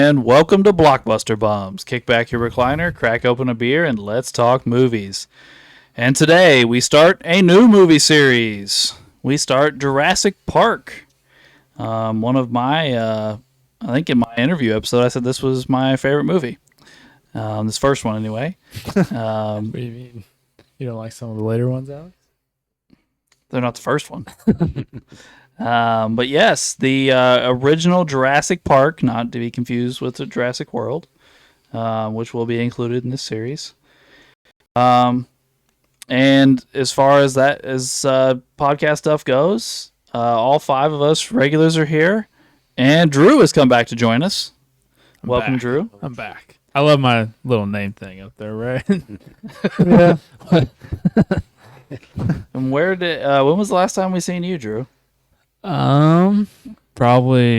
and welcome to Blockbuster Bums. Kick back your recliner, crack open a beer, and let's talk movies. And today we start a new movie series. We start Jurassic Park. One of my, I think in my interview episode, I said this was my favorite movie. This first one, anyway. What do you mean? You don't like some of the later ones, Alex? They're not the first one. But yes, the original Jurassic Park, not to be confused with the Jurassic World, which will be included in this series. And as far as podcast stuff goes, all five of us regulars are here, and Drew has come back to join us. Welcome, back. Drew. I'm back. I love my little name thing up there, right? Yeah. And when was the last time we seen you, Drew? Probably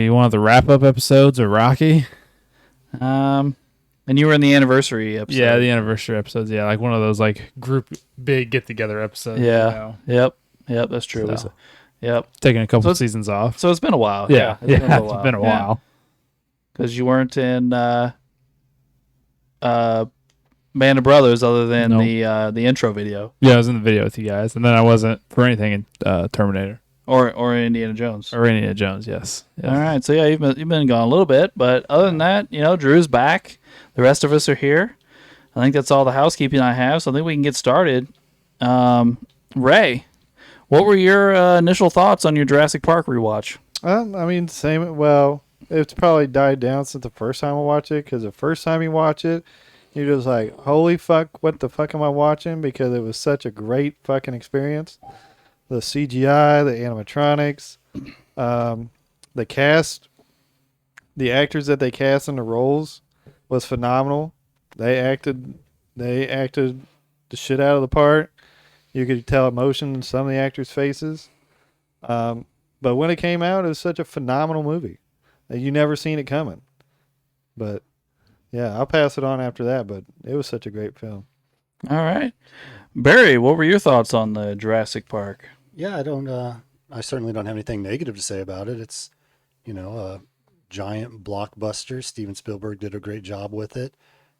one of the wrap-up episodes of Rocky. And you were in the anniversary episode. Yeah, the anniversary episodes. Yeah, like one of those like group big get-together episodes. Yeah. You know? Yep. That's true. So, yep. Taking a couple seasons off. So it's been a while. Yeah. It's been a while. Because you weren't in Band of Brothers other than the intro video. Yeah, I was in the video with you guys, and then I wasn't for anything in Terminator or Indiana Jones. Or Indiana Jones, yes. All right, so yeah, you've been gone a little bit, but other than that, Drew's back. The rest of us are here. I think that's all the housekeeping I have, so I think we can get started. Ray, what were your initial thoughts on your Jurassic Park rewatch? Same. Well, it's probably died down since the first time I watched it, because the first time you watch it, you're just like, holy fuck, what the fuck am I watching? Because it was such a great fucking experience. The CGI, the animatronics, the cast, the actors that they cast in the roles was phenomenal. They acted the shit out of the part. You could tell emotion in some of the actors' faces. But when it came out, it was such a phenomenal movie. You never seen it coming. But yeah, I'll pass it on after that, but it was such a great film. All right. Barry, what were your thoughts on the Jurassic Park? Yeah, I certainly don't have anything negative to say about it. It's, a giant blockbuster. Steven Spielberg did a great job with it.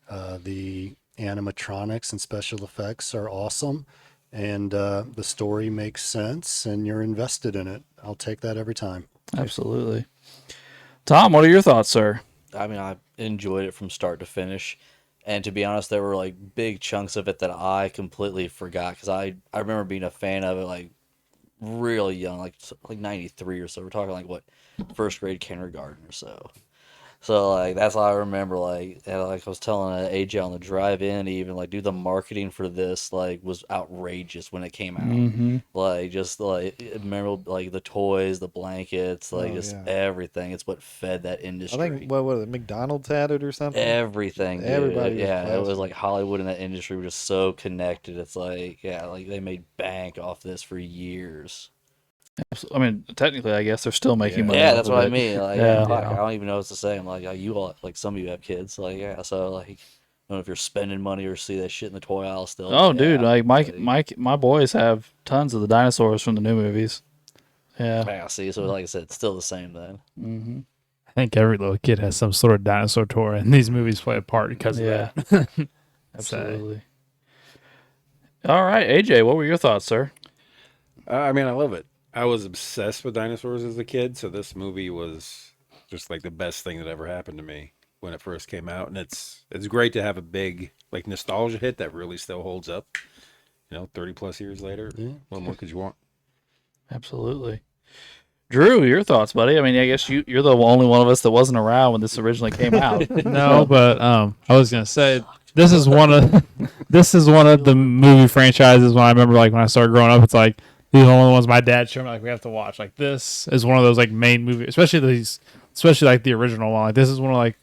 The animatronics and special effects are awesome, and the story makes sense, and you're invested in it. I'll take that every time. Absolutely. Tom, what are your thoughts, sir? I mean, I enjoyed it from start to finish. And to be honest, there were like big chunks of it that I completely forgot, because I remember being a fan of it like really young, like 93 or so. We're talking like what, first grade kindergarten or so. So like that's all I remember. Like I was telling AJ on the drive-in, even like, dude, the marketing for this like was outrageous when it came out. Mm-hmm. Like just like remember like the toys, the blankets, like everything. It's what fed that industry. I think what was it, McDonald's had it or something? Everything. Dude. Everybody. It was like Hollywood and that industry were just so connected. It's like like they made bank off this for years. I mean, technically, I guess they're still making money. Yeah, that's what I mean. Like, yeah. I don't even know what to say. I'm like, you all, like some of you have kids. Like, so like, I don't know if you're spending money or see that shit in the toy aisle still. Oh, dude, like my boys have tons of the dinosaurs from the new movies. Yeah. Yeah, see, so like I said, it's still the same then. Mm-hmm. I think every little kid has some sort of dinosaur toy, and these movies play a part because of that. Absolutely. All right, AJ, what were your thoughts, sir? I love it. I was obsessed with dinosaurs as a kid, so this movie was just like the best thing that ever happened to me when it first came out. And it's great to have a big like nostalgia hit that really still holds up. 30 plus years later. Yeah. What more could you want? Absolutely. Drew, your thoughts, buddy? I mean, I guess you're the only one of us that wasn't around when this originally came out. No, but I was gonna say this is one of the movie franchises when I remember like when I started growing up. It's like these are the only ones my dad showed me like we have to watch. Like this is one of those like main movies, especially like the original one. Like this is one of like,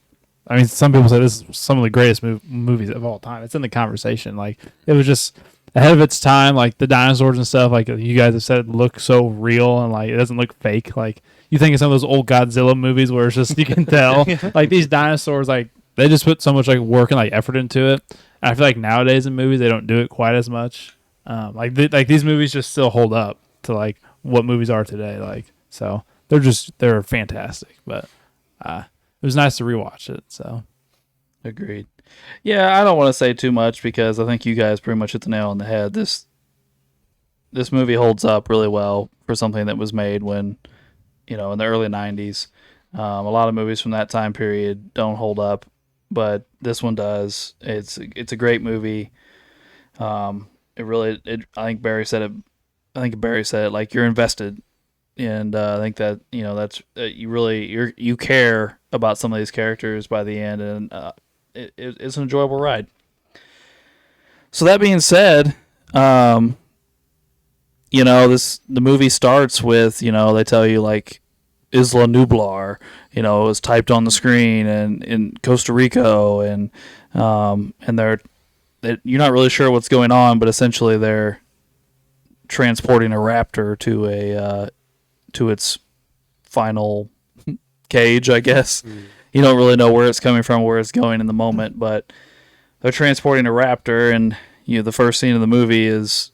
I mean, some people say this is some of the greatest movies of all time. It's in the conversation. Like it was just ahead of its time. Like the dinosaurs and stuff, like you guys have said, look so real and like it doesn't look fake. Like you think of some of those old Godzilla movies where it's just you can tell like these dinosaurs, like they just put so much like work and like effort into it. And I feel like nowadays in movies they don't do it quite as much. Like these movies just still hold up to like what movies are today. Like so they're fantastic. But was nice to rewatch it. So Agreed. Yeah, I don't want to say too much because I think you guys pretty much hit the nail on the head. This movie holds up really well for something that was made when, in the early 90s. A lot of movies from that time period don't hold up, but this one does. It's a great movie. I think Barry said it. Like, you're invested, and I think that that's you care about some of these characters by the end, and it's an enjoyable ride. So that being said, the movie starts with they tell you like Isla Nublar, is typed on the screen and in Costa Rica, and you're not really sure what's going on, but essentially they're transporting a raptor to its final cage, I guess. You don't really know where it's coming from, where it's going in the moment, but they're transporting a raptor, and the first scene of the movie is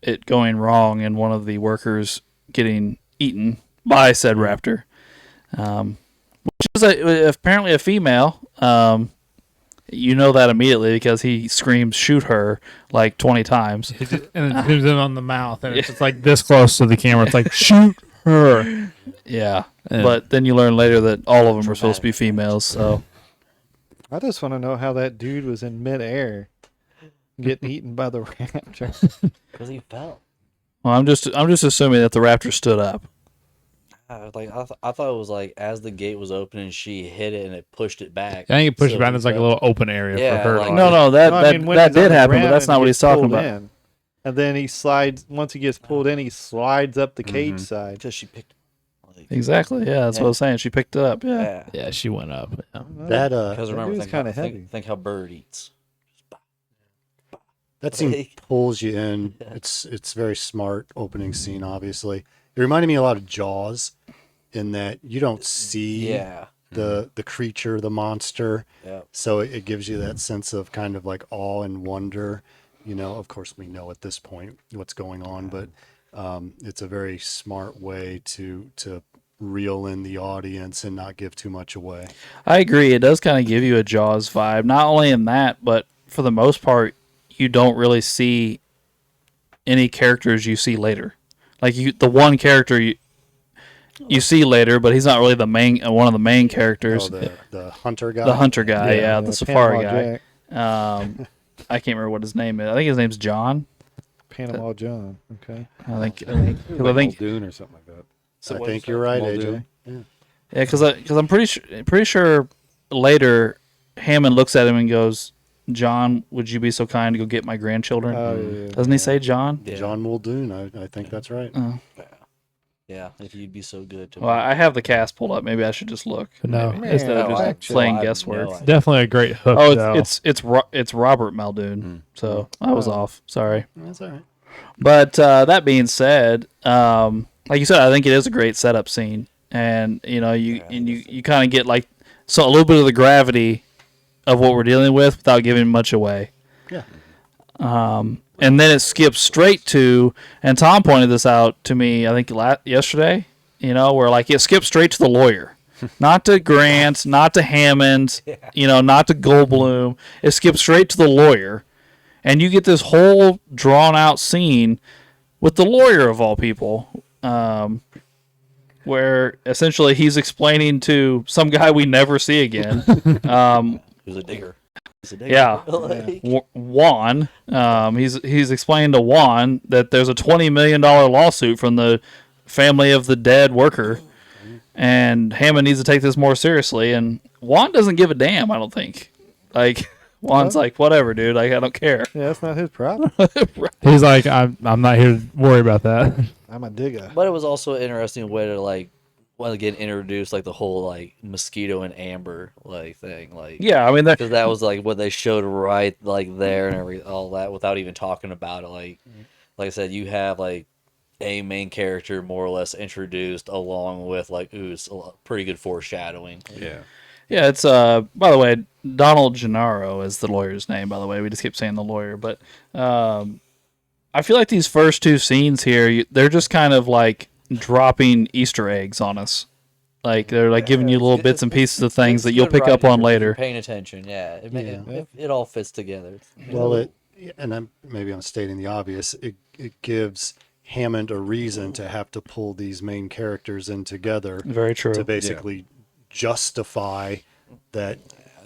it going wrong and one of the workers getting eaten by said raptor, which is apparently a female. You know that immediately because he screams "shoot her" like 20 times. and it zooms in on the mouth, and it's just like this close to the camera. It's like shoot her. Yeah, but then you learn later that all of them are supposed to be females. So I just want to know how that dude was in midair getting eaten by the raptor. Because he fell. well, I'm just assuming that the raptor stood up. I thought it was like as the gate was opening, she hit it and it pushed it back. I think it pushed So it back. he There's like a fell. little open area Yeah, for her. like- to No, that No, I mean, when that he's on did the happen, but ground that's and not what gets he's talking pulled about. in, and then he slides. Once he gets pulled in, he slides up the cage side. Because she picked. Like, Exactly. Yeah, that's what I was saying. She picked it up. Yeah. Yeah, she went up. Yeah. That Because That remember, dude's kinda heavy. think how bird eats. that scene pulls you in. It's very smart opening scene. Obviously, it reminded me a lot of Jaws, in that you don't see Yeah. the creature, the monster. Yeah. So it gives you that sense of kind of like awe and wonder. Of course, we know at this point what's going on, but it's a very smart way to reel in the audience and not give too much away. I agree. It does kind of give you a Jaws vibe. Not only in that, but for the most part, you don't really see any characters you see later. Like the one character you see later, but he's not really the main one of the main characters. Oh, the hunter guy. The hunter guy, yeah, the safari Panama guy. Jack, I can't remember what his name is. I think his name's John. Panama John. Okay. I think Muldoon or something like that. I think you're right, AJ. Muldoon. Yeah. yeah, because I'm pretty sure later Hammond looks at him and goes, "John, would you be so kind to go get my grandchildren?" Oh, yeah. Doesn't he say John? Yeah. John Muldoon. I think that's right. Yeah. If you'd be so good to Well, me. I have the cast pulled up. Maybe I should just look. But no, Maybe, it's, instead of No, just actually, playing I have guesswork. no idea. definitely a great hook. Oh, though. it's Robert Muldoon. So I was off. Sorry. That's all right. But that being said, like you said, I think it is a great setup scene, and you kind of get like a little bit of the gravity of what we're dealing with without giving much away. Yeah. And then it skips straight to, and Tom pointed this out to me, I think yesterday, where like it skips straight to the lawyer. Not to Grant, not to Hammond, not to Goldblum. It skips straight to the lawyer. And you get this whole drawn out scene with the lawyer of all people, where essentially he's explaining to some guy we never see again. Who's a digger? He's a digger. Yeah. Like, Juan. He's explained to Juan that there's a $20 million lawsuit from the family of the dead worker, and Hammond needs to take this more seriously. And Juan doesn't give a damn, I don't think. Like, Juan's like, whatever, dude. Like, I don't care. Yeah, that's not his problem. He's like, I'm not here to worry about that. I'm a digger. But it was also an interesting way to like, want to get introduced, like the whole like mosquito and amber like thing, like Yeah, I mean, because that was like what they showed right like there and all that without even talking about it. Like I said, you have like a main character more or less introduced along with like it's pretty good foreshadowing. Yeah. yeah, it's by the way, Donald Gennaro is the lawyer's name, by the way. We just keep saying the lawyer, but I feel like these first two scenes here, they're just kind of like dropping Easter eggs on us. Like they're like giving you It's little good- bits and it's- pieces of things it's that you'll good pick up writing on if you're later. Paying attention, yeah. It all fits together. Well, maybe I'm stating the obvious. It gives Hammond a reason to have to pull these main characters in together Very true. to basically justify that,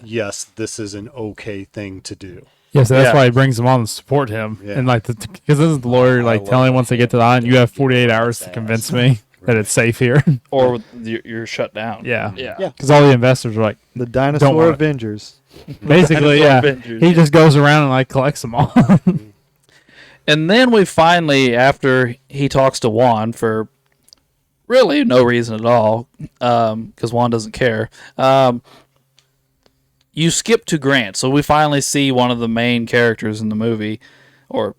yes, this is an okay thing to do. Yeah, so that's Yeah. why he brings them on to support him. Yeah. And like, because this is the lawyer, like love telling him that once they get to the island, you have 48 hours to convince me that it's safe here. Or you're shut down. Yeah. Yeah. Yeah. Because all the investors are like, The Don't Dinosaur want it. Avengers. basically, Dinosaur yeah. Avengers. He just goes around and like collects them all. And then we finally, after he talks to Juan for really no reason at all, because Juan doesn't care, you skip to Grant. So we finally see one of the main characters in the movie, or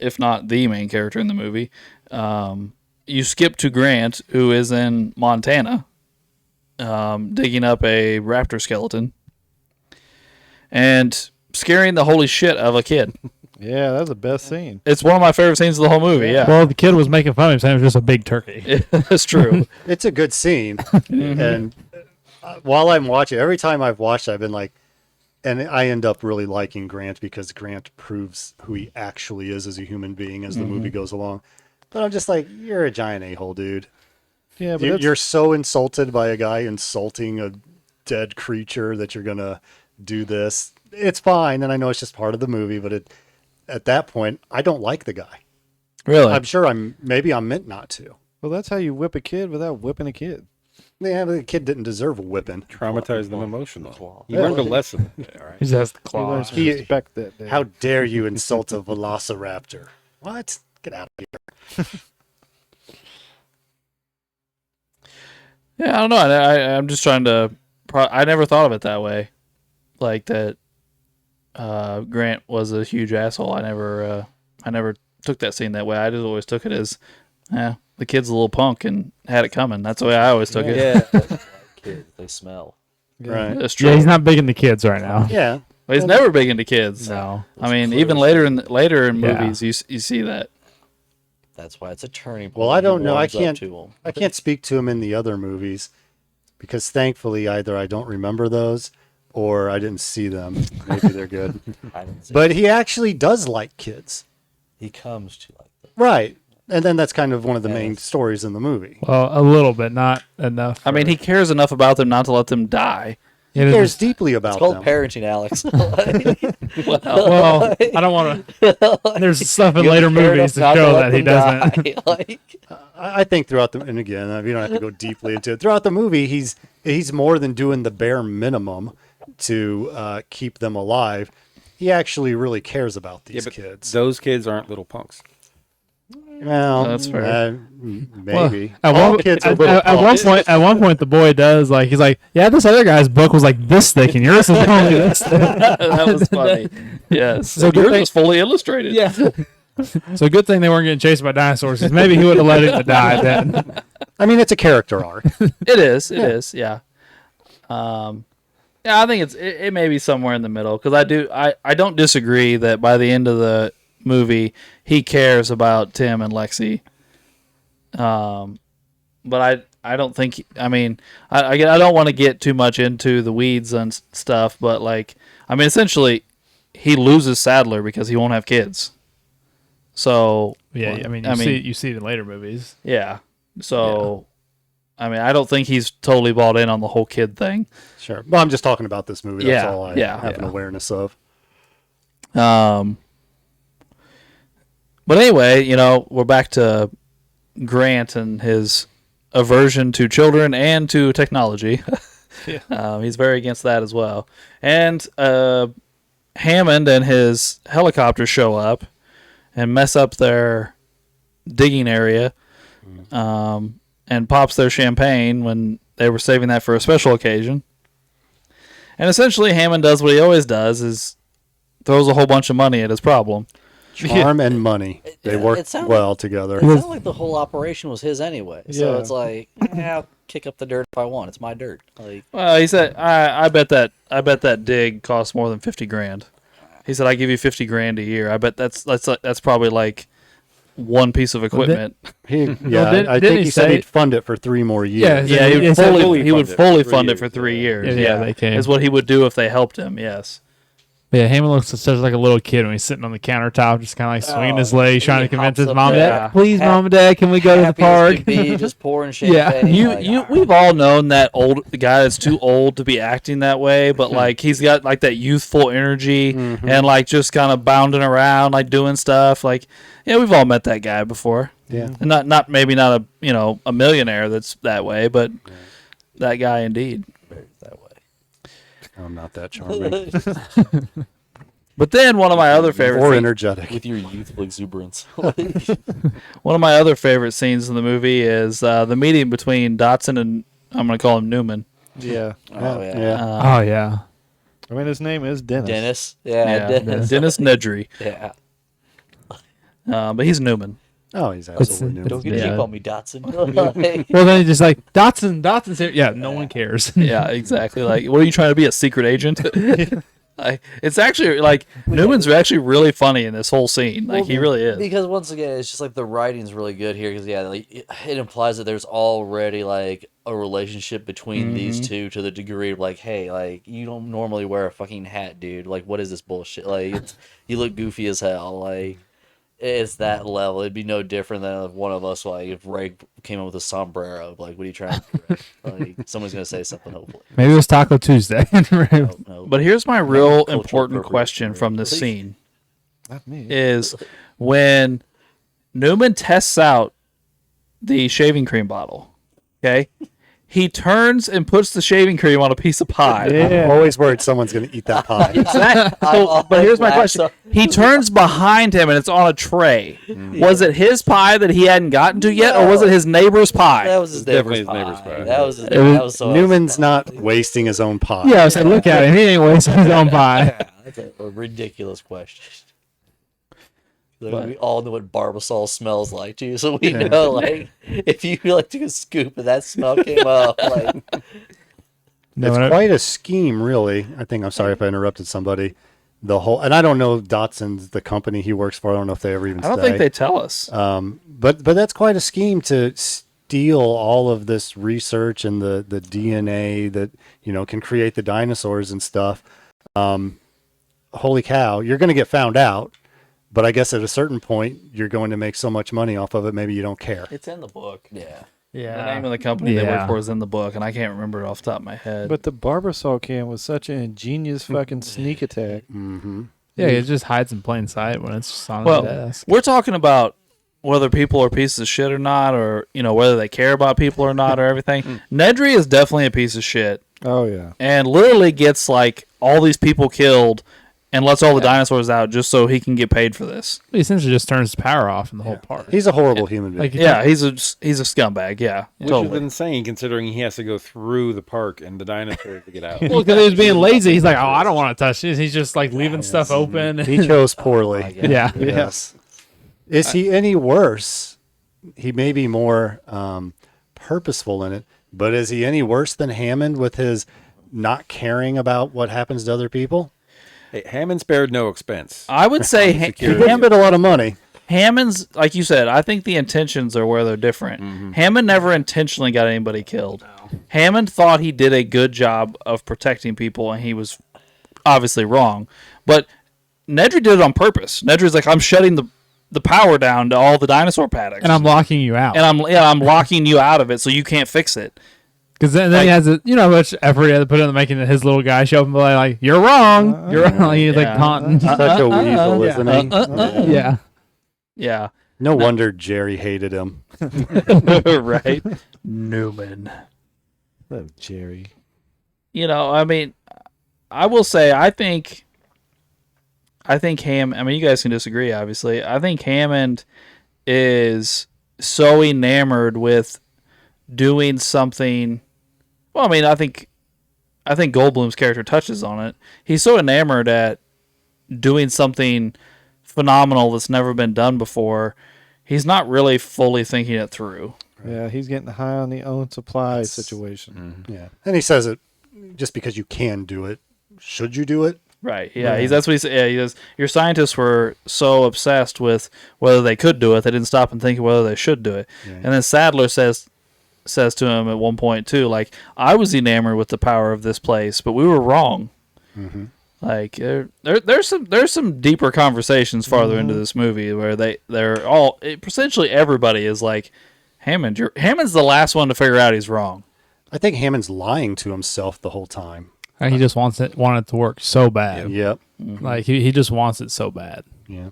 if not the main character in the movie. You skip to Grant, who is in Montana, digging up a raptor skeleton and scaring the holy shit out of a kid. Yeah, that's the best scene. It's one of my favorite scenes of the whole movie. Yeah, Well, the kid was making fun of him, saying it was just a big turkey. that's true. It's a good scene. And while I'm watching, every time I've watched, I've been like, and I end up really liking Grant because Grant proves who he actually is as a human being as the movie goes along. But I'm just like, you're a giant a-hole, dude. Yeah, but You're so insulted by a guy insulting a dead creature that you're going to do this. It's fine. And I know it's just part of the movie, but at that point, I don't like the guy. Really? I'm sure maybe I'm meant not to. well, that's how you whip a kid without whipping a kid. Yeah, the kid didn't deserve a whipping. Traumatized them emotionally. Claw. He learned a lesson. All right. He just has the He claw. learns to He- respect that. Day. How dare you insult a velociraptor? What? Get out of here. Yeah, I don't know. I'm just trying to. I never thought of it that way, like that. Grant was a huge asshole. I never took that scene that way. I just always took it as, yeah, the kid's a little punk and had it coming. That's the way I always took it. Yeah. That's like kids, they smell. Yeah. That's true. Yeah, he's not big into kids right now. Yeah. But he's never big into kids. No. I mean, Those even clues. later in Yeah. movies, you see that. That's why it's a turning point. Well, I don't know. I He warms up can't. to 'em. I can't speak to him in the other movies because thankfully either I don't remember those or I didn't see them. Maybe they're good. I didn't see But he actually does like kids. he comes to like that. Right. And then that's kind of one of the main Yes. stories in the movie. Well, a little bit, not enough. I mean, for- he cares enough about them not to let them die. He He cares just- deeply It's about called them. parenting, Alex. well, I don't want to. There's stuff in You later care movies to enough not show let that he them doesn't. die. Like, I think throughout the, and again, you don't have to go deeply into it. Throughout the movie, he's more than doing the bare minimum to keep them alive. He actually really cares about Yeah, these but kids. those kids aren't little punks. Well, That's fair. maybe. At All one, kids are at, little at one point, the boy does like he's like, yeah, this other guy's book was like this thick, and yours is only this thick. That was funny. Yes. So good Yours thing- was fully illustrated. Yeah. So good thing they weren't getting chased by dinosaurs, 'cause maybe he would have let it die then. I mean, it's a character arc. It is. It is. Yeah. Yeah, I think it may be somewhere in the middle because I don't disagree that by the end of the movie he cares about Tim and Lexi. But I don't think I mean I don't want to get too much into the weeds and stuff, but like I mean essentially he loses Sadler because he won't have kids. So Yeah, I mean, you see it in later movies. yeah. So I mean I don't think he's totally bought in on the whole kid thing. Sure. Well, I'm just talking about this movie. That's Yeah, all I yeah, have an yeah. awareness of. But anyway, you know, we're back to Grant and his aversion to children and to technology. He's very against that as well. And Hammond and his helicopter show up and mess up their digging area and pops their champagne when they were saving that for a special occasion. And essentially Hammond does what he always does, is throws a whole bunch of money at his problem. Charm and money. They it work sounds- well together. it sounds like the whole operation was his anyway. So Yeah. it's like, I'll kick up the dirt if I want. It's my dirt. Like, Well, he said, I bet that dig costs more than $50,000. He said, I give you $50,000 a year. I bet that's probably like one piece of equipment. I think didn't he he said say- he'd fund it for 3 more years. Yeah, he would said fully fund it for 3 years. Yeah, they came. Is what he would do if they helped him. Yes. Yeah, Hammond looks such like a little kid when he's sitting on the countertop, just kind of like swinging his legs, trying to he convince hops his up mom, there. Dad, please, Mom and Dad, can we go to the Happy as park? could be, just pouring Yeah. champagne. We've all known that the guy that's too old to be acting that way, but like he's got like that youthful energy and like just kind of bounding around, like doing stuff. Like, yeah, we've all met that guy before. Yeah. And not maybe not a millionaire that's that way, but that guy indeed. that way. I'm not that charming But then one of my other favorite or scenes, energetic. With your youthful exuberance. one of my other favorite scenes in the movie is the meeting between Dotson and I'm going to call him Newman. Yeah. Oh, yeah. Yeah. Oh, yeah. I mean, his name is Dennis. Dennis. Yeah, Dennis. Dennis Nedry. Yeah. But he's Newman. Oh, he's absolutely new. Don't get Yeah. cheap on me, Dotson. Well, then he's just like, Dotson's here. Yeah, no one cares. Yeah, exactly. Like, what are you trying to be, a secret agent? Like, it's actually like Newman's actually really funny in this whole scene. Like, he really is. Because once again, it's just like the writing's really good here. Because like, it implies that there's already like a relationship between these two to the degree of like, hey, like you don't normally wear a fucking hat, dude. Like, what is this bullshit? Like, you look goofy as hell. Like, it's that level. It'd be no different than if one of us, like, if Ray came up with a sombrero. Like, what are you trying to do? Like, someone's gonna say something. Hopefully, Maybe it was Taco Tuesday. no. But here's my real Cultural important appropriation, question right? from this Please. scene Not me. is when Newman tests out the shaving cream bottle, okay? He turns and puts the shaving cream on a piece of pie. I'm always worried someone's going to eat that pie. But here's my question. He turns behind him and it's on a tray. Was it his pie that he hadn't gotten to yet, or was it his neighbor's pie? That was his Definitely neighbor's his neighbor's pie. pie. That was his It was- that was so Newman's not wasting his own pie. Yeah, I said, look at him. He ain't wasting his own pie. Yeah, that's a ridiculous question. Like, we all know what Barbasol smells like too, so we know like if you like took a scoop and that smell came up, like No, It's I- quite a scheme, really. I think, I'm sorry if I interrupted somebody. The whole, and I don't know Dotson's the company he works for. I don't know if they ever even I don't think they tell us. But that's quite a scheme to steal all of this research and the DNA that, can create the dinosaurs and stuff. Holy cow, you're going to get found out. But I guess at a certain point, you're going to make so much money off of it, maybe you don't care. It's in the book. yeah. The name of the company they Yeah. work for is in the book, and I can't remember it off the top of my head. But the Barbasol can was such an ingenious fucking sneak attack. Mm-hmm. Yeah, it just hides in plain sight when it's just on well, the desk. we're talking about whether people are pieces of shit or not, or whether they care about people or not, or everything. Nedry is definitely a piece of shit, Oh yeah. and literally gets like all these people killed and lets all the dinosaurs out just so he can get paid for this. He essentially just turns his power off in the whole park. He's a horrible human being. Like, Yeah, he's a scumbag. Yeah, Which totally. is insane considering he has to go through the park and the dinosaurs to get out. well, because he was being lazy. He's like, oh, I don't want to touch this. He's just like leaving stuff open. He chose poorly. Yeah. Yes. Is he any worse? He may be more purposeful in it, but is he any worse than Hammond with his not caring about what happens to other people? Hey, Hammond spared no expense. I would say He Security. gambled a lot of money. Hammond's, like you said, I think the intentions are where they're different. Hammond never intentionally got anybody killed. Hammond thought he did a good job of protecting people, and he was obviously wrong. But Nedry did it on purpose. Nedry's like, I'm shutting the power down to all the dinosaur paddocks. And I'm locking you out. and I'm locking you out of it so you can't fix it. Because then he has a, how much effort he had to put into making his little guy show up and be like, you're wrong. You're wrong. He's like Yeah. taunting. Such a weasel, isn't he? Yeah. Yeah. No wonder Jerry hated him. Right? Newman. Love Jerry. I mean, I will say, I think Hammond, I mean, you guys can disagree, obviously. I think Hammond is so enamored with doing something. Well, I mean, I think Goldblum's character touches on it. He's so enamored at doing something phenomenal that's never been done before. He's not really fully thinking it through. Yeah, he's getting high on the own supply situation. Yeah. And he says it just because you can do it. Should you do it? Right. Yeah. That's what he said. Yeah. He goes, your scientists were so obsessed with whether they could do it, they didn't stop and think of whether they should do it. Yeah. And then Sadler says to him at one point too, like, I was enamored with the power of this place, but we were wrong. Mm-hmm. Like there's some deeper conversations farther into this movie where they're all essentially everybody is like, Hammond's the last one to figure out he's wrong. I think Hammond's lying to himself the whole time. And he just wanted it to work so bad. Yep. Like he just wants it so bad. Yeah.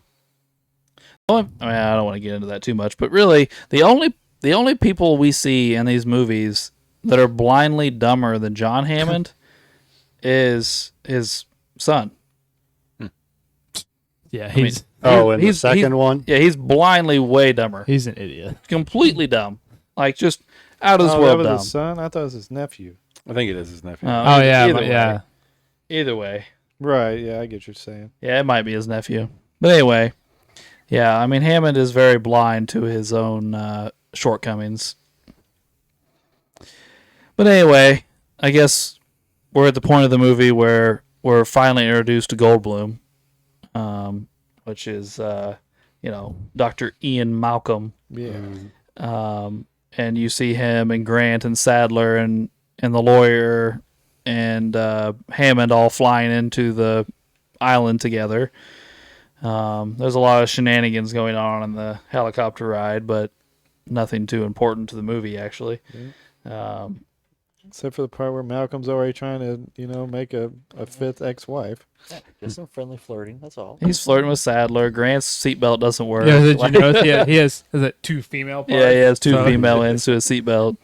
I mean, I don't want to get into that too much, but really the only people we see in these movies that are blindly dumber than John Hammond is his son. Yeah, mean, he's And the second one? Yeah, he's blindly way dumber. he's an idiot. Completely dumb. Like just out of this that world was dumb. his son. I thought it was his nephew. I think it is his nephew. Oh yeah, either but way. yeah. Either way. Right. Yeah, I get what you're saying. Yeah, it might be his nephew. But anyway, yeah, I mean, Hammond is very blind to his own shortcomings. But anyway, I guess we're at the point of the movie where we're finally introduced to Goldblum, which is, Dr. Ian Malcolm. Yeah. And you see him and Grant and Sadler and the lawyer and Hammond all flying into the island together. There's a lot of shenanigans going on in the helicopter ride, but nothing too important to the movie, actually. Except for the part where Malcolm's already trying to, make a fifth ex-wife. Yeah, just some friendly flirting. That's all. He's flirting with Sadler. Grant's seatbelt doesn't work. Yeah, did you notice he has is it two female parts? Yeah, he has two So- female ends to his seatbelt.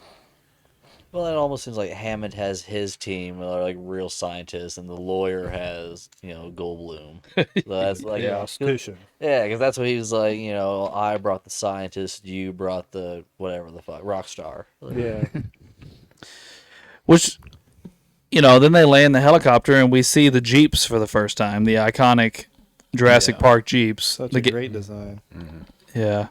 Well, it almost seems like Hammond has his team, are like real scientists, and the lawyer has, Goldblum. So that's like, Suspicion. yeah, because that's what he was like. I brought the scientist, you brought the whatever the fuck rock star. Yeah. Which, then they land the helicopter and we see the Jeeps for the first time, the iconic Jurassic Park Jeeps. Such a great design. Yeah,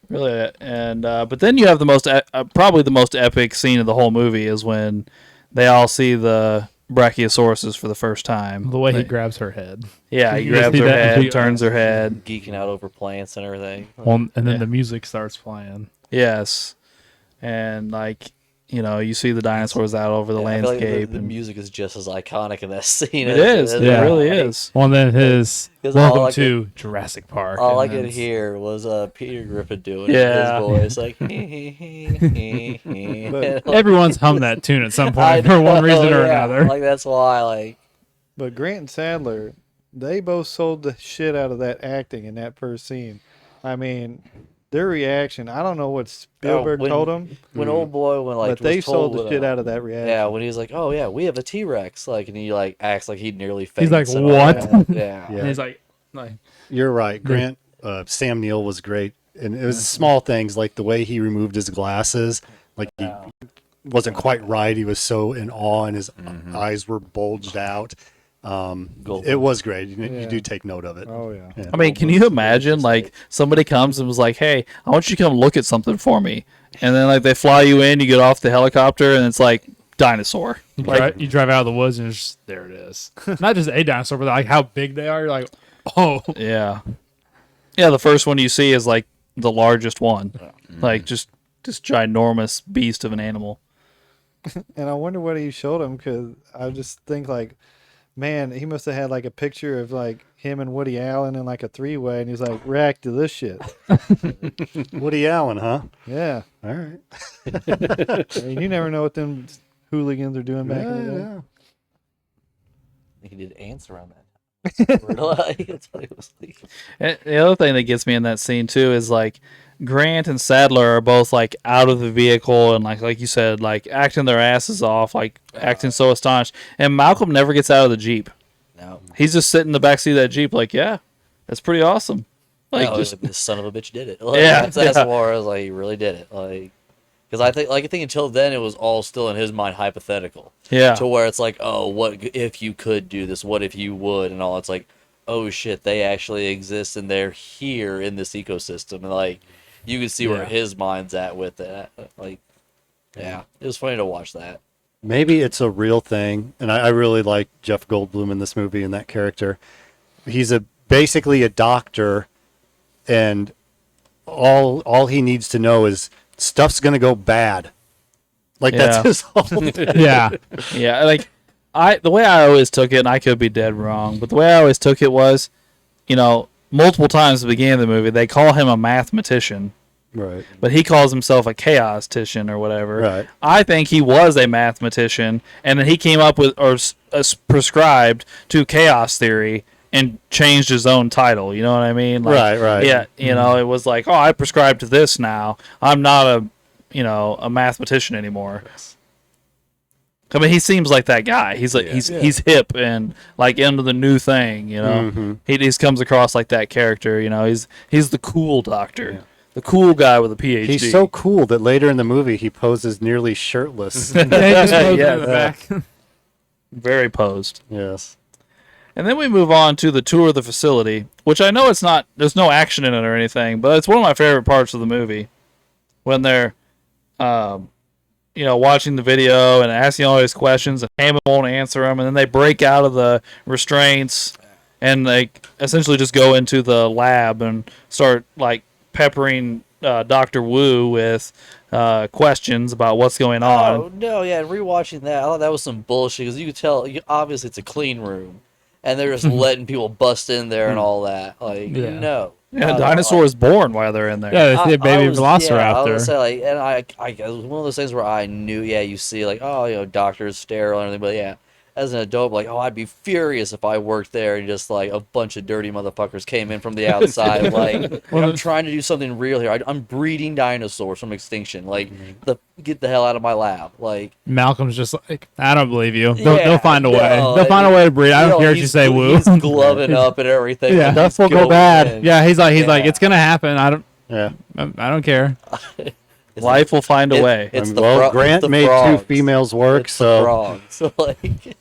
really. And but then you have the most, probably the most epic scene of the whole movie is when they all see the Brachiosauruses for the first time. The way he grabs her head. Yeah, he You grabs see her that? head, turns her head. Geeking out over plants and everything. Well, and then Yeah. the music starts playing. Yes, and you see the dinosaurs out over the Yeah, I feel like landscape. the and music is just as iconic in that scene. it is. It Yeah. really is. Well, and then his Because all welcome I to Jurassic Park. All I and could then- hear was Peter Griffin doing Yeah. his voice, like. But Everyone's hummed that tune at some point for one reason or another. Like that's why, like. But Grant and Sadler, they both sold the shit out of that acting in that first scene. I mean, their reaction, I don't know what Spielberg when- told them, When old boy, when like but they was told sold the with, shit out of that reaction. Yeah, when he's like, "Oh yeah, we have a T-Rex," like, and he like acts like he nearly He's faints. like, and all "What?" that. Yeah. And he's like, You're right. Grant, Sam Neill was great. And it was small things like the way he removed his glasses. Like he wasn't quite right. He was so in awe and his eyes were bulged out. It was great. You do take note of it. Oh, yeah. I mean, can you imagine like somebody comes and was like, "Hey, I want you to come look at something for me," and then like they fly you in, you get off the helicopter, and it's like dinosaur. you drive out of the woods and it's just, there it is. Not just a dinosaur, but like how big they are. You're like, oh. Yeah, yeah. The first one you see is like the largest one, like just this ginormous beast of an animal. And I wonder what he showed him because I just think like, man, he must have had like a picture of like him and Woody Allen in like a three-way, and he's like, react to this shit. Woody Allen, huh? Yeah. All right. I mean, you never know what them hooligans are doing back in the day. Yeah. I think he did ants around that time. Like, that's what it was like. And the other thing that gets me in that scene too is like Grant and Sadler are both like out of the vehicle and like you said, like acting their asses off, like acting so astonished. And Malcolm never gets out of the Jeep. No. He's just sitting in the backseat of that Jeep, like, yeah, that's pretty awesome. Like, No, just this son of a bitch did it. Like, Yeah, that's yeah. where I was like, he really did it. Like, because I think until then it was all still in his mind hypothetical. yeah, To where it's like, oh, what if you could do this? What if you would? And all. It's like, oh shit, they actually exist and they're here in this ecosystem. And like, you can see where Yeah. his mind's at with it. Like, yeah, it was funny to watch that. maybe it's a real thing, and I really like Jeff Goldblum in this movie and that character. He's basically a doctor, and all he needs to know is stuff's gonna go bad. Like that's Yeah. his whole. Yeah. Yeah, like the way I always took it, and I could be dead wrong, but the way I always took it was, multiple times at the beginning of the movie they call him a mathematician, Right. but he calls himself a chaostician or whatever. Right. I think he was a mathematician, and then he came up with or prescribed to chaos theory and changed his own title. You know what I mean? Like, Right. Yeah, it was like, oh, I prescribe to this now. I'm not a mathematician anymore. I mean, he seems like that guy. He's like he's hip and like into the new thing. He just comes across like that character. He's the cool doctor, the cool guy with a PhD. He's so cool that later in the movie he poses nearly shirtless. Yeah, he just goes Yeah. in the back. very posed. Yes. And then we move on to the tour of the facility, which I know there's no action in it or anything, but it's one of my favorite parts of the movie when they're, watching the video and asking all these questions, and Hammond won't answer them, and then they break out of the restraints and they essentially just go into the lab and start like peppering Dr. Wu with questions about what's going on. Oh no, yeah, rewatching that, I thought that was some bullshit because you could tell, obviously it's a clean room, and they're just letting people bust in there and all that. Like, Yeah. no. Yeah, No, dinosaurs born while they're in there. Yeah, they see a baby I velociraptor. was say, like, and I it was one of those things where I knew, you see, like, oh, doctors sterile and everything, but yeah, as an adult, like, oh, I'd be furious if I worked there and just like a bunch of dirty motherfuckers came in from the outside, like, I'm trying to do something real here. I'm breeding dinosaurs from extinction. Like, get the hell out of my lab. Like, Malcolm's just like, I don't believe you. They'll Yeah, find a way. no, They'll find a way to breed. I don't care what you he's- say, Woo. He's gloving up and everything. Yeah. like, Stuff he's will go going bad. in. Yeah, he's like, Yeah. it's gonna happen. Yeah. I don't care. It's Life will find a way. It's the well, fro- Grant it's the made frogs. 2 females work, It's the so frogs. So like,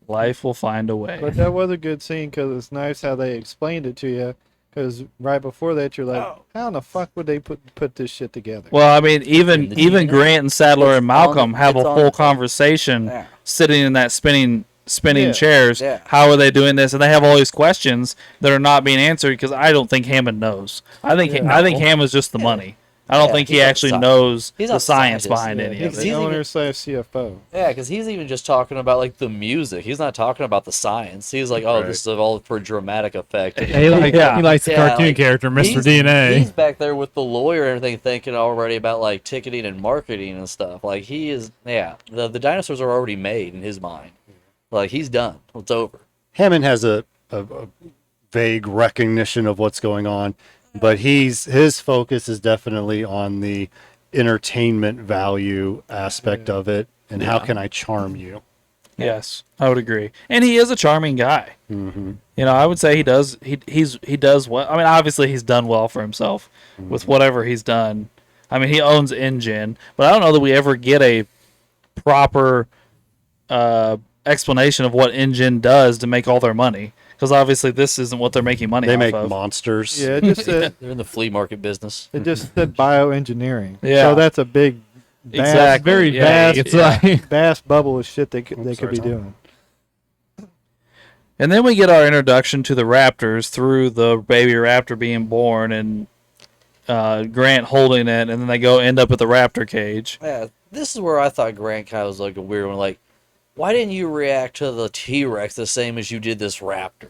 Life will find a way. But that was a good scene because it's nice how they explained it to you. Because right before that, you're like, how in the fuck would they put this shit together? Well, I mean, even the even DNA. Grant and Sadler It's and Malcolm on- have a it's on- full conversation Yeah. sitting in that spinning Yeah. chairs. Yeah. How are they doing this? And they have all these questions that are not being answered because I don't think Hammond knows. I think Hammond's just the money. I don't Yeah, think he he's not actually sci- knows he's the not science scientist. behind Yeah, any he's of the it. He's even- owner / CFO. yeah, because he's even just talking about like the music. He's not talking about the science. He's like, oh, this is all for dramatic effect. He likes the Yeah, cartoon like, character, Mr. He's DNA. back there with the lawyer and everything, thinking already about like ticketing and marketing and stuff. Like he is, the dinosaurs are already made in his mind. Like he's done. It's over. Hammond has a vague recognition of what's going on, but his focus is definitely on the entertainment value aspect of it and how can I charm you. Yes, I would agree. And he is a charming guy. Mm-hmm. I would say he does well. I mean, obviously he's done well for himself with whatever he's done. I mean, he owns InGen, but I don't know that we ever get a proper explanation of what InGen does to make all their money. Because obviously this isn't what they're making money They off make of. monsters. Yeah, it just said They're in the flea market business. bioengineering. Yeah. So that's a big, vast, Exactly. Very Yeah, vague. It's yeah. like vast bubble of shit they could sorry, be Tom. doing. And then we get our introduction to the raptors through the baby raptor being born and Grant holding it, and then they end up at the raptor cage. Yeah, this is where I thought Grant kind of was like a weird one. Like, why didn't you react to the T-Rex the same as you did this raptor?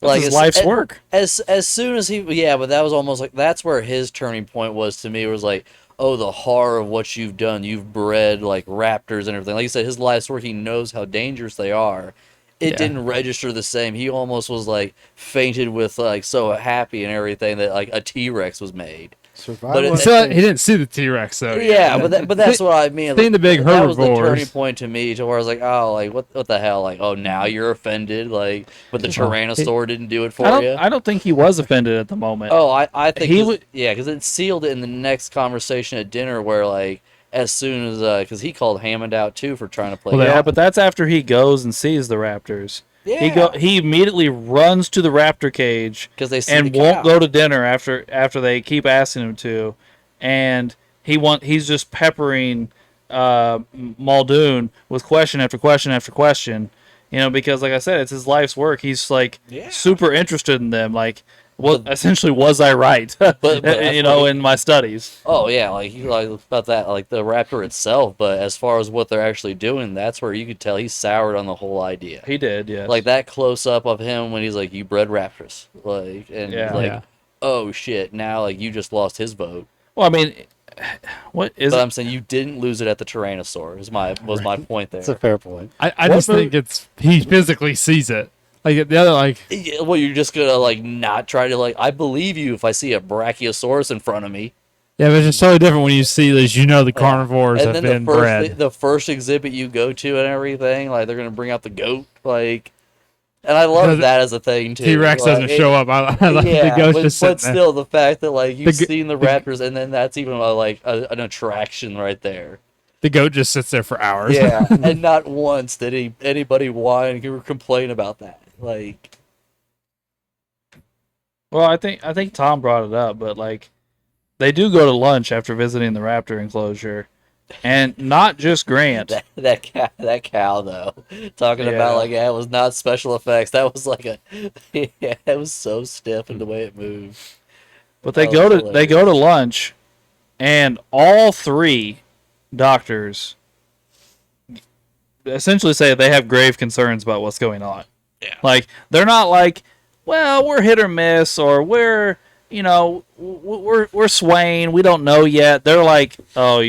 This is life's work. As soon as but that was almost like that's where his turning point was to me. It was like, oh, the horror of what you've done. You've bred like raptors and everything. Like you said, his life's work. He knows how dangerous they are. It didn't register the same. He almost was like fainted with like so happy and everything that like a T-Rex was made. Survival. it- so he didn't see the T-Rex though. Yeah, but that's what I mean. Seen the big that was the herbivores. turning point to me, to where I was like, oh, like what the hell? Like, oh, now you're offended. Like, but the Tyrannosaur didn't do it for you. I don't think he was offended at the moment. Oh, I think He 'cause- would- yeah, because it sealed it in the next conversation at dinner, where like as soon as because he called Hammond out too for trying to play. Well, Yeah, but that's after he goes and sees the raptors. yeah, He immediately runs to the raptor cage because they see and the won't cow. go to dinner after they keep asking him to, and he's just peppering Muldoon with question after question after question. You know, because like I said, it's his life's work. He's like super interested in them. Like, what essentially was I right? but You know, in my studies. Oh yeah, like you like about that, like the raptor itself. But as far as what they're actually doing, that's where you could tell he soured on the whole idea. He did, yes. Like that close up of him when he's like, "You bred raptors," like, and Yeah. like, Yeah. oh shit, now like you just lost his vote. Well, I mean, what is But it? I'm saying you didn't lose it at the Tyrannosaur. Was my point there. That's a fair point. I just think he physically sees it. Like the other, like Yeah, well, you're just gonna like not try to like. I believe you if I see a Brachiosaurus in front of me. yeah, but it's just totally different when you see this. You know, the carnivores And have then been bred. the first exhibit you go to and everything, like they're gonna bring out the goat, like, and I love Because that as a thing too. T-Rex Like, doesn't show up. I like yeah, the goat but, just but sitting there. still, the fact that like you've The g- seen the raptors, and then that's even an attraction right there. The goat just sits there for hours. Yeah, and not once did anybody whine or complain about that. Like, Well, I think Tom brought it up, but like, they do go to lunch after visiting the raptor enclosure, and not just Grant. that cow though, talking Yeah. about like it was not special effects. That was like yeah, it was so stiff in the way it moved. But they That go was to they go to hilarious. lunch, and all three doctors essentially say they have grave concerns about what's going on. Yeah. Like, they're not like, well, we're hit or miss, or we're, you know, we're swaying, we don't know yet. They're like, oh,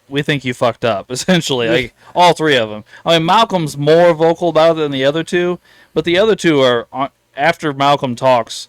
we think you fucked up. Essentially, like all three of them. I mean, Malcolm's more vocal about it than the other two, but the other two are after Malcolm talks,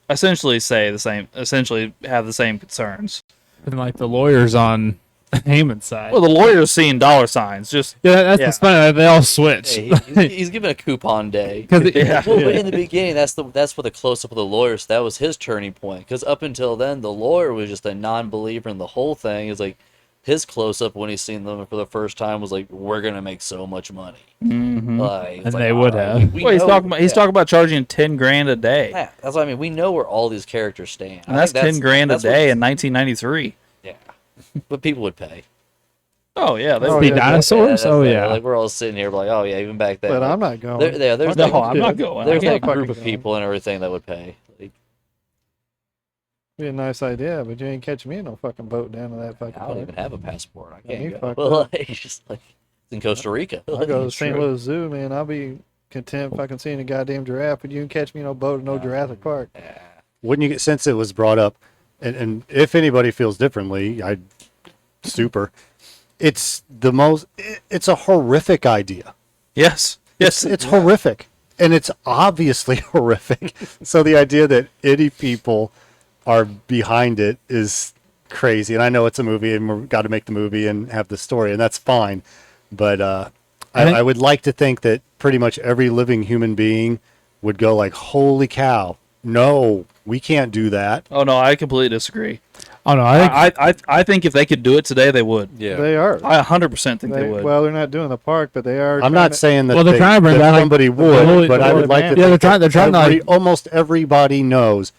essentially say the same. Essentially, have the same concerns. And like the lawyers on Heyman's side. Well, the lawyer's seeing dollar signs. Just yeah, that's yeah. what's funny. They all switch. Hey, he's given a coupon day. Because Yeah. Well, but in the beginning, that's what the close up of the lawyer. So that was his turning point. Because up until then, the lawyer was just a non-believer in the whole thing. It's like his close up when he's seen them for the first time was like, "We're gonna make so much money." Mhm. Like, it's And like, they all would right, have. we Well, he's know- talking about yeah. charging $10,000 a day, Yeah, that's what I mean. We know where all these characters stand. and I that's think $10,000 a that's what- day in 1993. Yeah, but people would pay. Oh yeah, they Oh, the yeah, dinosaurs? that's Oh it. yeah. Like we're all sitting here like, oh yeah, even back then. But like, I'm not going. there's No, like, I'm not going. there's I like a can't. group of fucking people and everything that would pay. Like, Be a nice idea, but you ain't catching me in no fucking boat down to that fucking I don't park. even have a passport. I Yeah, you can't go. fucked up. Like, it's just like it's in Costa Rica. I go to the It's St. true. Louis Zoo, man. I'll be content fucking seeing a goddamn giraffe, but you can catch me in no boat in no Jurassic Park. Yeah. Wouldn't you get, since it was brought up, and if anybody feels differently, I super. It's it's a horrific idea. Yes, yes, It's horrific, and it's obviously horrific. So the idea that any people are behind it is crazy. And I know it's a movie, and we've got to make the movie and have the story, and that's fine. But I would like to think that pretty much every living human being would go like, "Holy cow! No, we can't do that." Oh no, I completely disagree. Oh no, I think if they could do it today, they would. Yeah. They are. I 100% think they would. Well, they're not doing the park, but they are. I'm not saying that, Well, they're trying to bring that back, like, somebody the would, woolly- but the I woolly would like to. man. Yeah, think they're trying to, like- almost everybody knows.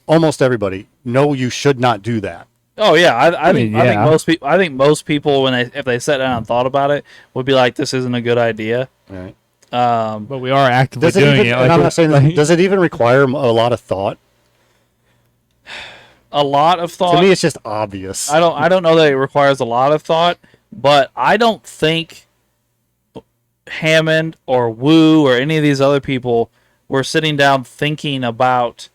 Almost everybody. No, you should not do that. Oh yeah, I think mean, I think yeah. most people when if they sat down and thought about it would be like, this isn't a good idea. Right. but we are actively Does it doing even? it. And I'm not saying that, like- does it even require a lot of thought? A lot of thought. To me, it's just obvious. I don't know that it requires a lot of thought, but I don't think Hammond or Wu or any of these other people were sitting down thinking about,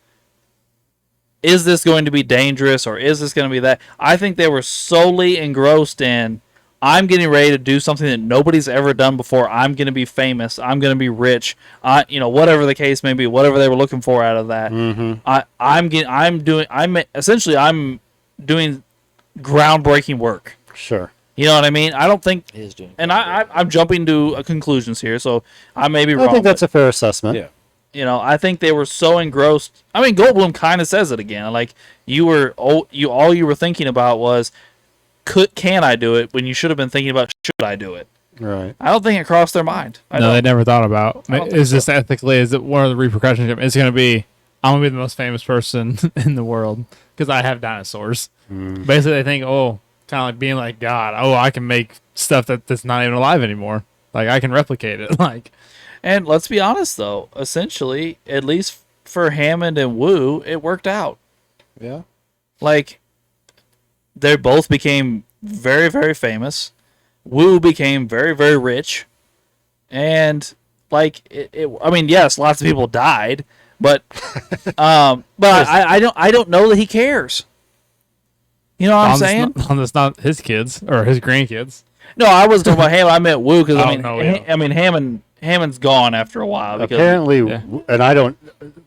is this going to be dangerous or is this going to be that? I think they were solely engrossed in, I'm getting ready to do something that nobody's ever done before. I'm going to be famous. I'm going to be rich. Whatever the case may be, whatever they were looking for out of that. I'm doing groundbreaking work. Sure. You know what I mean? I don't think, He is doing. and I'm jumping to conclusions here, so I may be wrong. I think that's but, a fair assessment. Yeah. I think they were so engrossed. I mean, Goldblum kind of says it again. Like, all you were thinking about was, can I do it? When you should have been thinking about, should I do it? Right. I don't think it crossed their mind. No, they never thought about. I don't think Is this ethically? Is it one of the repercussions? It's going to be, I'm going to be the most famous person in the world because I have dinosaurs. Basically, they think, oh, kind of like being like God. Oh, I can make stuff that's not even alive anymore. Like I can replicate it. Like, And let's be honest, though. Essentially, at least for Hammond and Wu, it worked out. Yeah. Like, they both became very, very famous. Wu became very, very rich. And, like, I mean, yes, lots of people died. But I don't know that he cares. You know what I'm saying? That's not his kids or his grandkids. No, I wasn't talking about Hammond. I meant Wu because yeah. I mean Hammond's gone after a while. Because Apparently, Yeah. and I don't.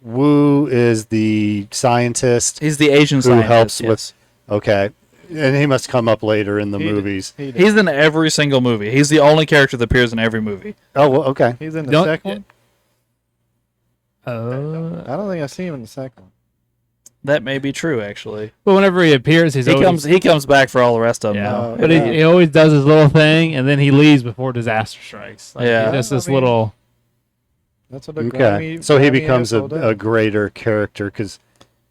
Wu is the scientist he's the Asian who scientist. helps yes. with. Okay, and he must come up later in the movies. He's in every single movie. He's the only character that appears in every movie. Oh, well, okay. He's in the Don't- second one. Uh, I don't think I see him in the second one. That may be true, actually. but whenever he appears, He comes back for all the rest of them. Yeah, though. but Yeah. he always does his little thing, and then he leaves before disaster strikes. Like, Yeah. just this I mean, little. That's what the Okay, grimy, so he grimy becomes asshole does. a greater character because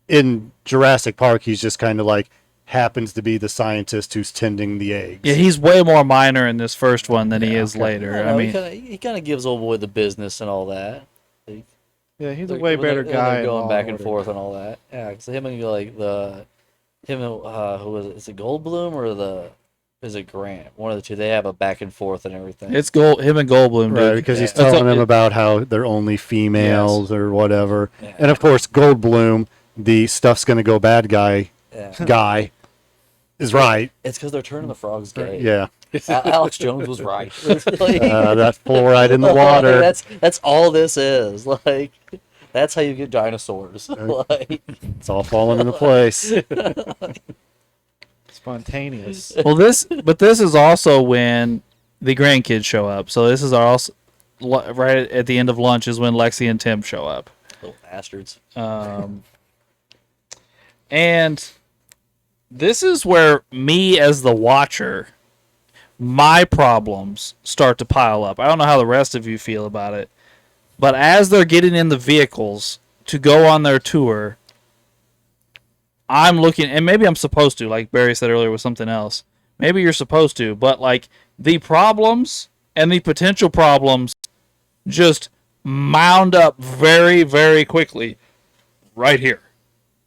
in Jurassic Park, he's just kind of like happens to be the scientist who's tending the eggs. Yeah, he's way more minor in this first one than he is later. I I know, mean, he kind of gives old boy the business and all that. Like, Yeah, he's a like, way when they're- better when they're guy. in going Law back and and Order. forth and all that. Yeah, because him and who was it? Is it Goldblum or is it Grant? One of the two. They have a back and forth and everything. it's him and Goldblum, Right, dude. because he's That's telling a- him about how they're only females or whatever. Yeah. And of course, Goldblum, the stuff's gonna go bad guy Yeah. is right. It's because they're turning the frogs gay. Yeah, Alex Jones was right. Like, that fluoride in the water. that's all this is. Like, that's how you get dinosaurs. Like, It's all falling into place. Spontaneous. Well, this is also when the grandkids show up. So this is also right at the end of lunch is when Lexi and Tim show up. little bastards. And this is where me as the watcher, my problems start to pile up. I don't know how the rest of you feel about it, but as they're getting in the vehicles to go on their tour, I'm looking, and maybe I'm supposed to, like Barry said earlier with something else. Maybe you're supposed to, but like the problems and the potential problems just mound up very, very quickly right here.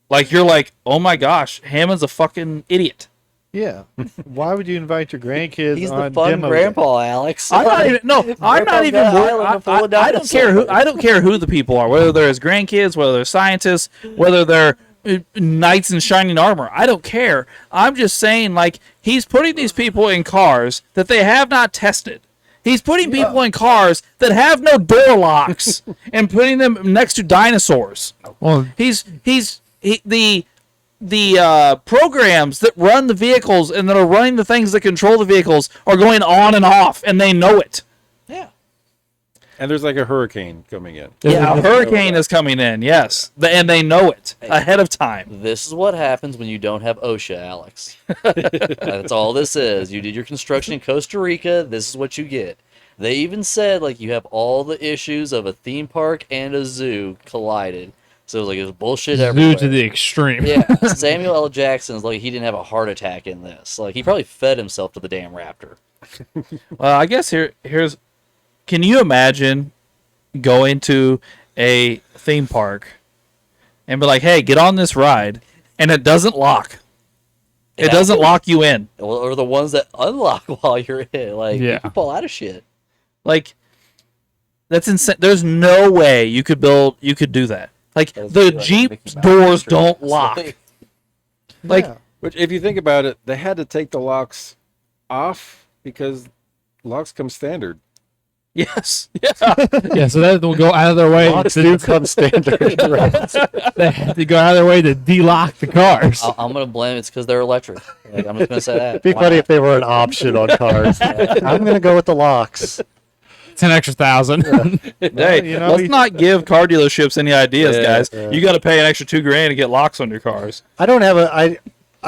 Like, you're like, oh my gosh, Hammond's a fucking idiot. Yeah. Why would you invite your grandkids He's on the fun demo day? grandpa, Alex. I'm not even. No, I'm not even. I don't care who. I don't care who the people are. Whether they're his grandkids, whether they're scientists, whether they're knights in shining armor. I don't care. I'm just saying, like, he's putting these people in cars that they have not tested. He's putting people in cars that have no door locks and putting them next to dinosaurs. Well, The programs that run the vehicles and that are running the things that control the vehicles are going on and off, and they know it. Yeah. And there's like a hurricane coming in. Yeah, a hurricane is coming in, yes. And they know it ahead of time. This is what happens when you don't have OSHA, Alex. That's all this is. You did your construction in Costa Rica. This is what you get. They even said, like, you have all the issues of a theme park and a zoo collided. So it was bullshit everywhere. Zoo to the extreme. Yeah, Samuel L. Jackson's like, he didn't have a heart attack in this. Like, he probably fed himself to the damn raptor. Well, I guess here's. Can you imagine going to a theme park and be like, "Hey, get on this ride," and it doesn't lock. It doesn't lock you in. Or the ones that unlock while you're in. Like, Yeah. you can fall out of shit. Like, that's insane. There's no way you could do that. Like, That's the like Jeep Mickey Mouse doors picture. don't It's lock. Like, Yeah. Which, if you think about it, they had to take the locks off because locks come standard. yes, yeah. Yeah, so that will go out of their way. Locks do come standard. They have to go out of their way to de-lock the cars. I'm going to blame it's because they're electric. Like, I'm just going to say that. It'd be Why funny not? if they were an option on cars. I'm gonna go with the locks. It's an extra 1,00000. Hey, you know, let's not give car dealerships any ideas, Yeah, guys. yeah. You got to pay an extra $2,000 to get locks on your cars. I don't have I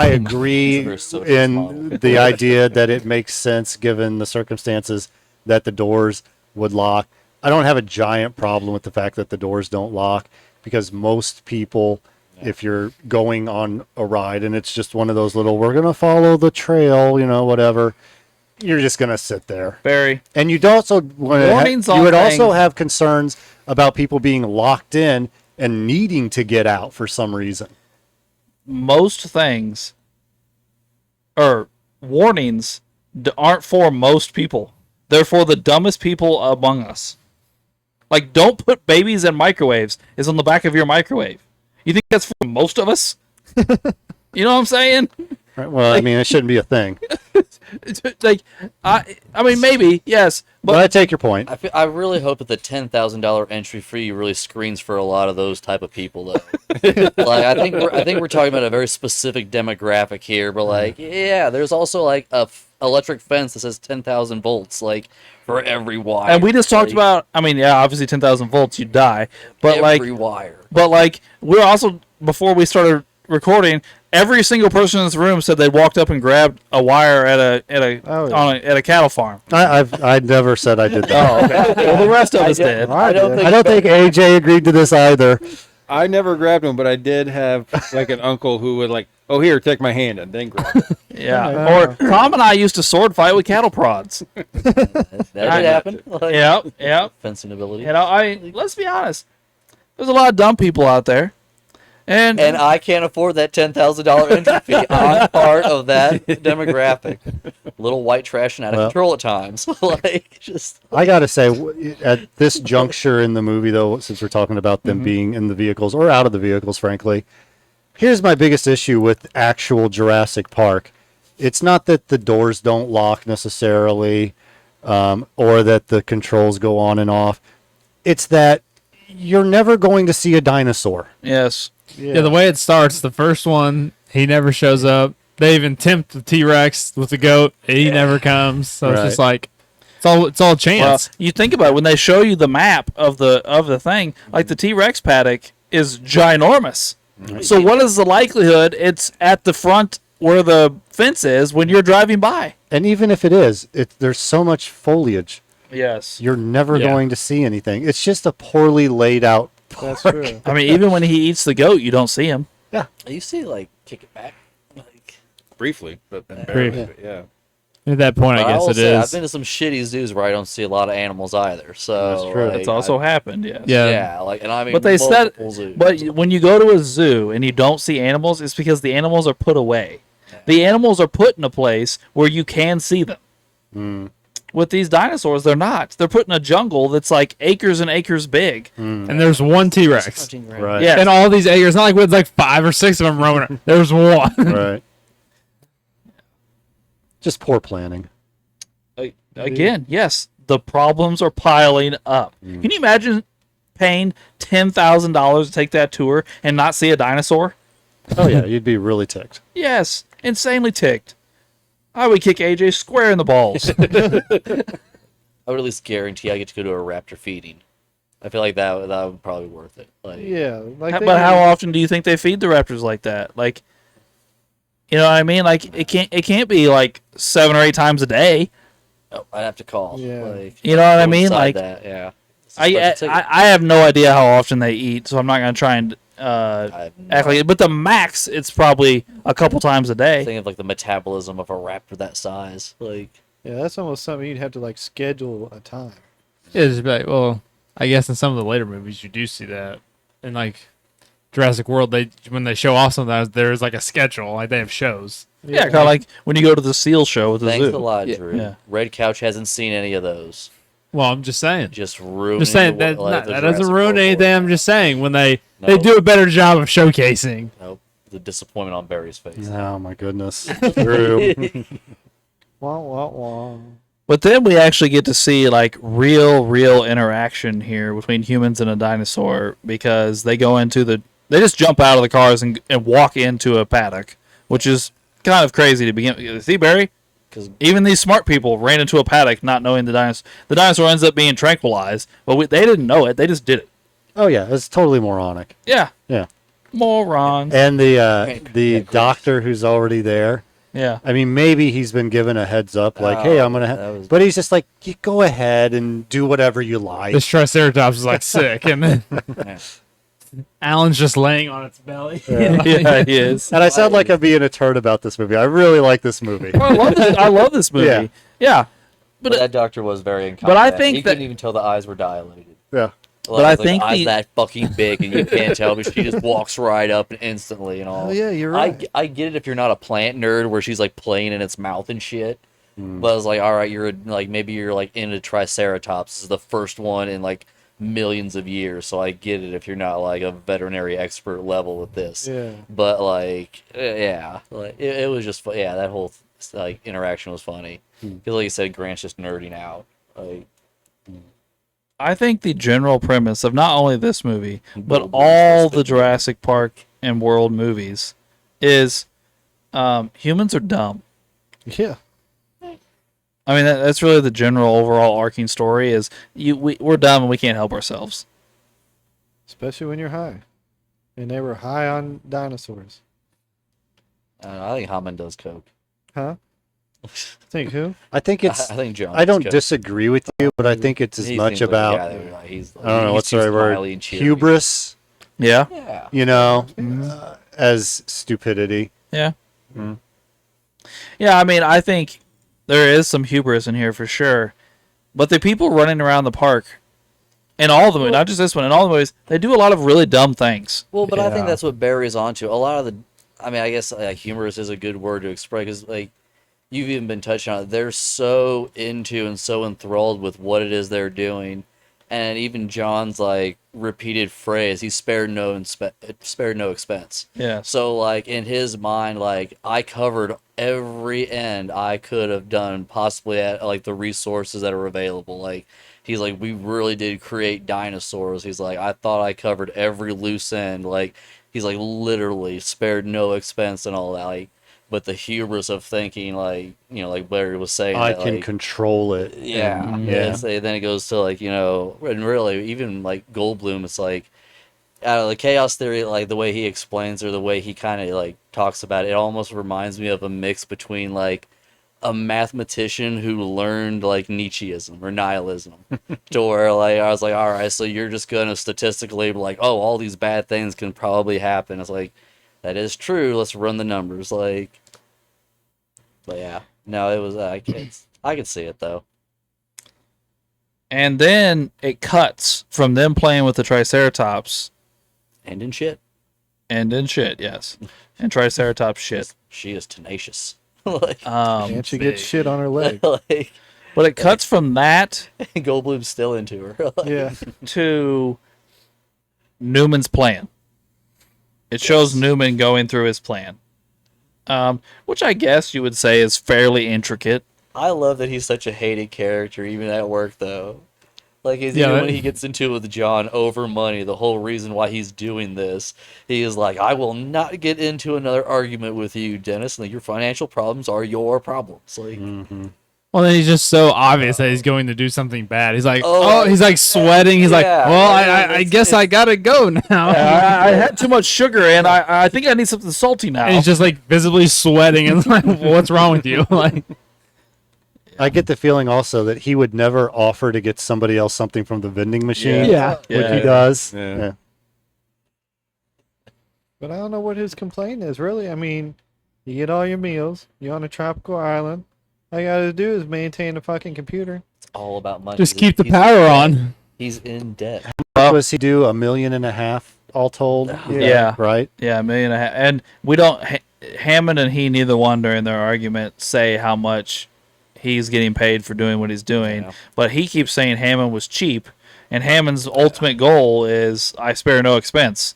agree They're socialist model. in the idea that it makes sense given the circumstances that the doors would lock. I don't have a giant problem with the fact that the doors don't lock because most people if you're going on a ride and it's just one of those little, we're going to follow the trail, whatever, you're just going to sit there. Very. And you'd also Warnings you on would also things. have concerns about people being locked in and needing to get out for some reason. Most things or warnings aren't for most people. They're for the dumbest people among us. Like, don't put babies in microwaves is on the back of your microwave. You think that's for most of us? You know what I'm saying? Right? Well, I mean, it shouldn't be a thing. Like, I mean, maybe, yes. But I take your point. I really hope that the $10,000 entry fee really screens for a lot of those type of people, though. Like, I think we're talking about a very specific demographic here, but like, yeah, there's also like a electric fence that says 10,000 volts, like for every wire. And we just talked like, about, I mean, yeah, obviously 10,000 volts, you die. But every like, wire. but like, we're also, before we started recording, every single person in this room said they walked up and grabbed a wire at a cattle farm. I never said I did that. Oh, okay. Well, the rest of us did. I don't did. I don't think AJ agreed to this either. I never grabbed one, but I did have like an uncle who would like, oh, here, take my hand, and then grab it. Yeah. Or Tom and I used to sword fight with cattle prods. That did happen. Like, Yep. fencing ability. Let's be honest. There's a lot of dumb people out there. And I can't afford that $10,000 entry fee. I'm part of that demographic. Little white trash and out of Well. control at times. Like, just I gotta say, at this juncture in the movie, though, since we're talking about them being in the vehicles or out of the vehicles, frankly, here's my biggest issue with actual Jurassic Park. It's not that the doors don't lock necessarily, or that the controls go on and off. It's that you're never going to see a dinosaur. yes. Yeah, the way it starts, the first one, he never shows up. They even tempt the T-Rex with the goat. He never comes. So it's just like it's all Well, chance. you think about it, when they show you the map of the thing, like the T-Rex paddock is ginormous. So what is the likelihood it's at the front where the fence is when you're driving by? And even if it is, there's so much foliage. Yes. You're never Yeah. going to see anything. It's just a poorly laid out. That's true. I mean, even when he eats the goat, you don't see him. you see, like, kick it back. Like, Briefly, but then Briefly. barely, but yeah. At that point, but I guess will it say, I've is. been to some shitty zoos where I don't see a lot of animals either. So That's true. like, That's also happened, yes. Yeah. yeah, like, and I mean, But they said, multiple zoos. but when you go to a zoo and you don't see animals, it's because the animals are put away. The animals are put in a place where you can see them. With these dinosaurs, they're not. They're put in a jungle that's like acres and acres big. And there's one T-Rex. Right. Yeah. And all these acres, not like with like 5 or 6 of them roaming around. There's one. Right. Just poor planning. Again, yes, the problems are piling up. Can you imagine paying $10,000 to take that tour and not see a dinosaur? Oh yeah, you'd be really ticked. Yes, insanely ticked. I would kick AJ square in the balls. I would at least guarantee I get to go to a raptor feeding. I feel like that would probably be worth it. Like, Yeah, like But how often do you think they feed the raptors like that? Like, you know what I mean? Like it can't be like 7 or 8 times a day. oh, I'd have to call. Yeah. Like, You know what I go mean? inside Like that, yeah. It's a I special ticket. I have no idea how often they eat, so I'm not gonna try and I have no act like it. But the max, it's probably a couple times a day. Think of like the metabolism of a raptor that size. Like, Yeah, that's almost something you'd have to like schedule a time. Yeah, just be like, well, I guess in some of the later movies you do see that. In like Jurassic World, when they show off something, there's like a schedule, like they have shows. Yeah, kind of like when you go to the seal show at the thanks zoo. a lot, Drew. Yeah. Red Couch hasn't seen any of those. Well, I'm just saying. Just ruining. Just saying the that, life of that doesn't Jurassic ruin World anything. for I'm you. just saying when they No. do a better job of showcasing. Nope. The disappointment on Barry's face. Oh my goodness. Drew. Wah, wah, wah. But then we actually get to see like real interaction here between humans and a dinosaur, because they just jump out of the cars and walk into a paddock, which is kind of crazy to begin with. See, Barry? 'Cause- Even these smart people ran into a paddock not knowing the dinosaur. The dinosaur ends up being tranquilized, but they didn't know it. They just did it. Oh yeah, it's totally moronic. Yeah. Yeah. Morons. And the Great. doctor who's already there. Yeah. I mean, maybe he's been given a heads up, like, Oh, "Hey, I'm gonna," that was- but he's just like, "You go ahead and do whatever you like." This Triceratops is like sick, and then Yeah. Alan's just laying on its belly. Yeah, he is. And I sound like I'm being a turd about this movie. I really like this movie. I love this movie. Yeah. Yeah. But that doctor was very incompetent. But I think he that- couldn't even tell the eyes were dilated. Yeah. But I Like, think eyes the- that fucking big and you can't tell, but she just walks right up and instantly and all. Oh yeah, you're right. I get it if you're not a plant nerd where she's like playing in its mouth and shit. But it's like, all right, maybe you're like into Triceratops. This is the first one in like millions of years, so I get it if you're not like a veterinary expert level with this. Yeah. But like, yeah, like it was just yeah, that whole like interaction was funny because like you said, Grant's just nerding out. Like, I think the general premise of not only this movie, but Goldblum's all first the movie. Jurassic Park and World movies is humans are dumb. Yeah. I mean, that's really the general overall arcing story is we're dumb and we can't help ourselves. Especially when you're high. And they were high on dinosaurs. I think Hammond does coke. Huh? Think who? I think it's. I think John. I don't does coke. disagree with you, but I think it's as He much seems like a about. guy that would, like, he's, I don't know he's what's the too right word. smiley and cheery. Hubris, Yeah. Yeah. you know, as stupidity. Yeah. Yeah, I mean, I think there is some hubris in here for sure. But the people running around the park in all the movies, not just this one, in all the movies, they do a lot of really dumb things. Well, but I think Yeah. that's what Barry's onto. A lot of the, I mean, I guess humorous is a good word to express because, like, you've even been touching on it. They're so into and so enthralled with what it is they're doing, and even John's like repeated phrase, he spared no expense. Yeah. So like in his mind, like I covered every end I could have done possibly at like the resources that are available. Like he's like, we really did create dinosaurs. He's like, I thought I covered every loose end. Like he's like literally spared no expense and all that. Like, but the hubris of thinking like, you know, like Larry was saying, I that, can like, control it. yeah, And- yeah. Then it goes to like, you know, and really even like Goldblum, it's like out of the chaos theory, like the way he explains or the way he kind of like talks about it, it almost reminds me of a mix between like a mathematician who learned like Nietzscheism or nihilism, to where like I was like, all right, so you're just gonna statistically be like, oh, all these bad things can probably happen. It's like that is true. Let's run the numbers, like. But yeah, no, it was I could see it though. And then it cuts from them playing with the Triceratops And in shit. and in shit, yes. And Triceratops shit. She is tenacious. like, And she gets shit on her leg. like But it cuts from that Goldblum's still into her. Like, Yeah. to Newman's plan. It shows Newman going through his plan, which I guess you would say is fairly intricate. I love that he's such a hated character, even at work, though. Like, Yeah, even that- when he gets into it with John over money, the whole reason why he's doing this, he is like, I will not get into another argument with you, Dennis. Like, your financial problems are your problems. Like, Well, then he's just so obvious that he's going to do something bad. He's like, Oh, he's like sweating. He's like, yeah. well, Yeah, I guess I gotta go now. I had too much sugar, and I think I need something salty now. And he's just like visibly sweating and like, what's wrong with you? Like, I get the feeling also that he would never offer to get somebody else something from the vending machine, yeah. which Yeah. he does. Yeah. Yeah. But I don't know what his complaint is, really. I mean, you get all your meals, you're on a tropical island. All you gotta do is maintain the fucking computer. it's all about money. Just He's- keep the he's power in debt. on. He's in debt. What was he do? $1.5 million all told? Yeah. Right? Yeah, $1.5 million. And we don't, Hammond and he, neither one during their argument say how much he's getting paid for doing what he's doing. Yeah. But he keeps saying Hammond was cheap, and Hammond's ultimate goal is I spare no expense.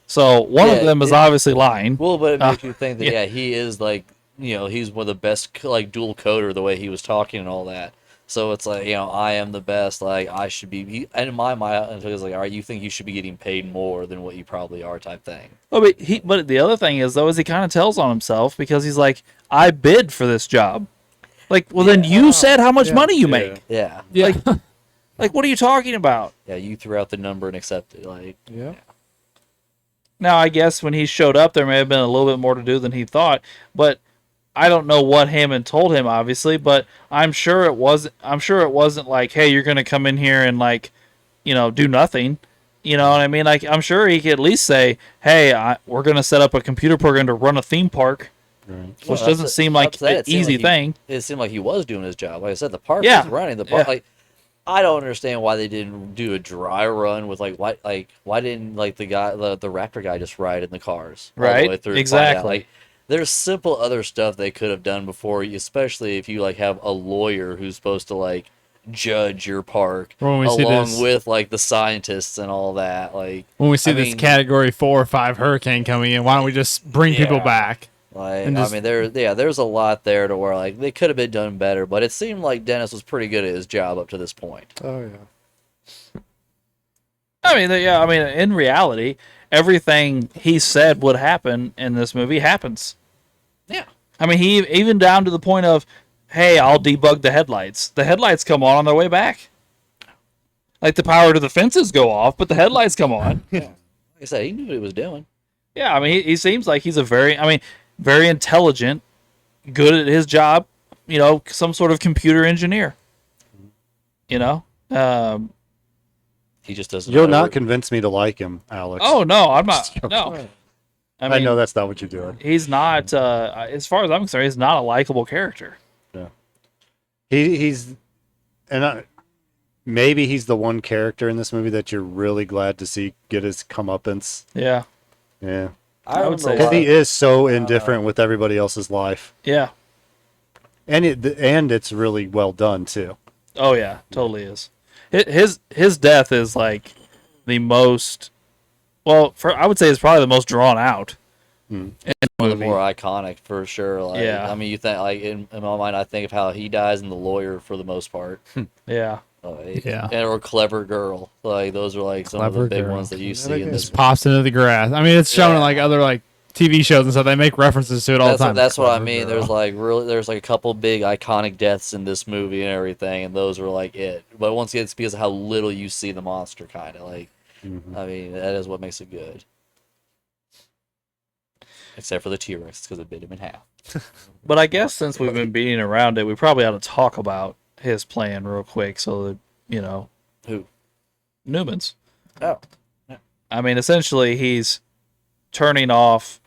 So one Yeah, of them is it- obviously lying. Well, but it makes you think that, yeah. yeah, he is like, you know, he's one of the best, like, dual coder, the way he was talking and all that. So it's like, you know, I am the best, like, I should be, and in my mind, it's like, all right, you think you should be getting paid more than what you probably are type thing. Oh, but the other thing is, though, is he kind of tells on himself because he's like, I bid for this job. Like, well, then you said how much Yeah. money you Yeah. make. Yeah. Yeah. Like, what are you talking about? Yeah, you threw out the number and accepted, like, Yeah. Now, I guess when he showed up, there may have been a little bit more to do than he thought, but I don't know what Hammond told him, obviously, but I'm sure it wasn't like, hey, you're going to come in here and, like, you know, do nothing. You know what I mean? Like, I'm sure he could at least say, "Hey, we're going to set up a computer program to run a theme park," Right. which doesn't seem like an easy thing. It seemed like he was doing his job. Like I said, the park Yeah. was running. The park, Yeah. like I don't understand why they didn't do a dry run with why didn't like the raptor guy just ride in the cars all the Right, way through to find out? exactly. Like there's simple other stuff they could have done before, especially if you like have a lawyer who's supposed to like judge your park Or when we see along this- with like the scientists and all that. Like When we see I this mean, Category 4 or 5 hurricane coming in, why don't we just bring people Yeah. back? Like And just- I mean, there's a lot there to where like they could have been done better, but it seemed like Dennis was pretty good at his job up to this point. Oh yeah. I mean, yeah. I mean, in reality, everything he said would happen in this movie happens. Yeah. I mean, he even down to the point of, "Hey, I'll debug the headlights." The headlights come on their way back. Like the power to the fences go off, but the headlights come on. Like I said, he knew what he was doing. Yeah, I mean, he seems like he's very intelligent, good at his job. You know, some sort of computer engineer. You know. He just doesn't. You'll know not where- convince me to like him, Alex. Oh no, I'm not. No. I know that's not what you're doing. He's not. As far as I'm concerned, he's not a likable character. He's maybe he's the one character in this movie that you're really glad to see get his comeuppance. Yeah. Yeah, I would say because he is so indifferent with everybody else's life, Yeah. and it's really well done too. Oh yeah, totally is. His death is like the most. Well, I would say it's probably the most drawn out. Hmm. In the one of movie. the more iconic for sure. Like, Yeah. I mean, you think like in my mind, I think of how he dies and the lawyer for the most part. Yeah. Like, Yeah. or clever girl. Like those are like some of Clever the big girl. ones that you Never see in gets this. Just pops into the grass. I mean, it's shown in like other like TV shows and stuff. They make references to it all the time. That's what I Clever mean. girl. There's like a couple big iconic deaths in this movie and everything, and those are like it. But once again, it's because of how little you see the monster, kind of like. I mean, that is what makes it good. Except for the T-Rex, because it bit him in half. But I guess since we've been beating around it, we probably ought to talk about his plan real quick, so that Who? Newman's. Oh, I mean, essentially, he's turning off.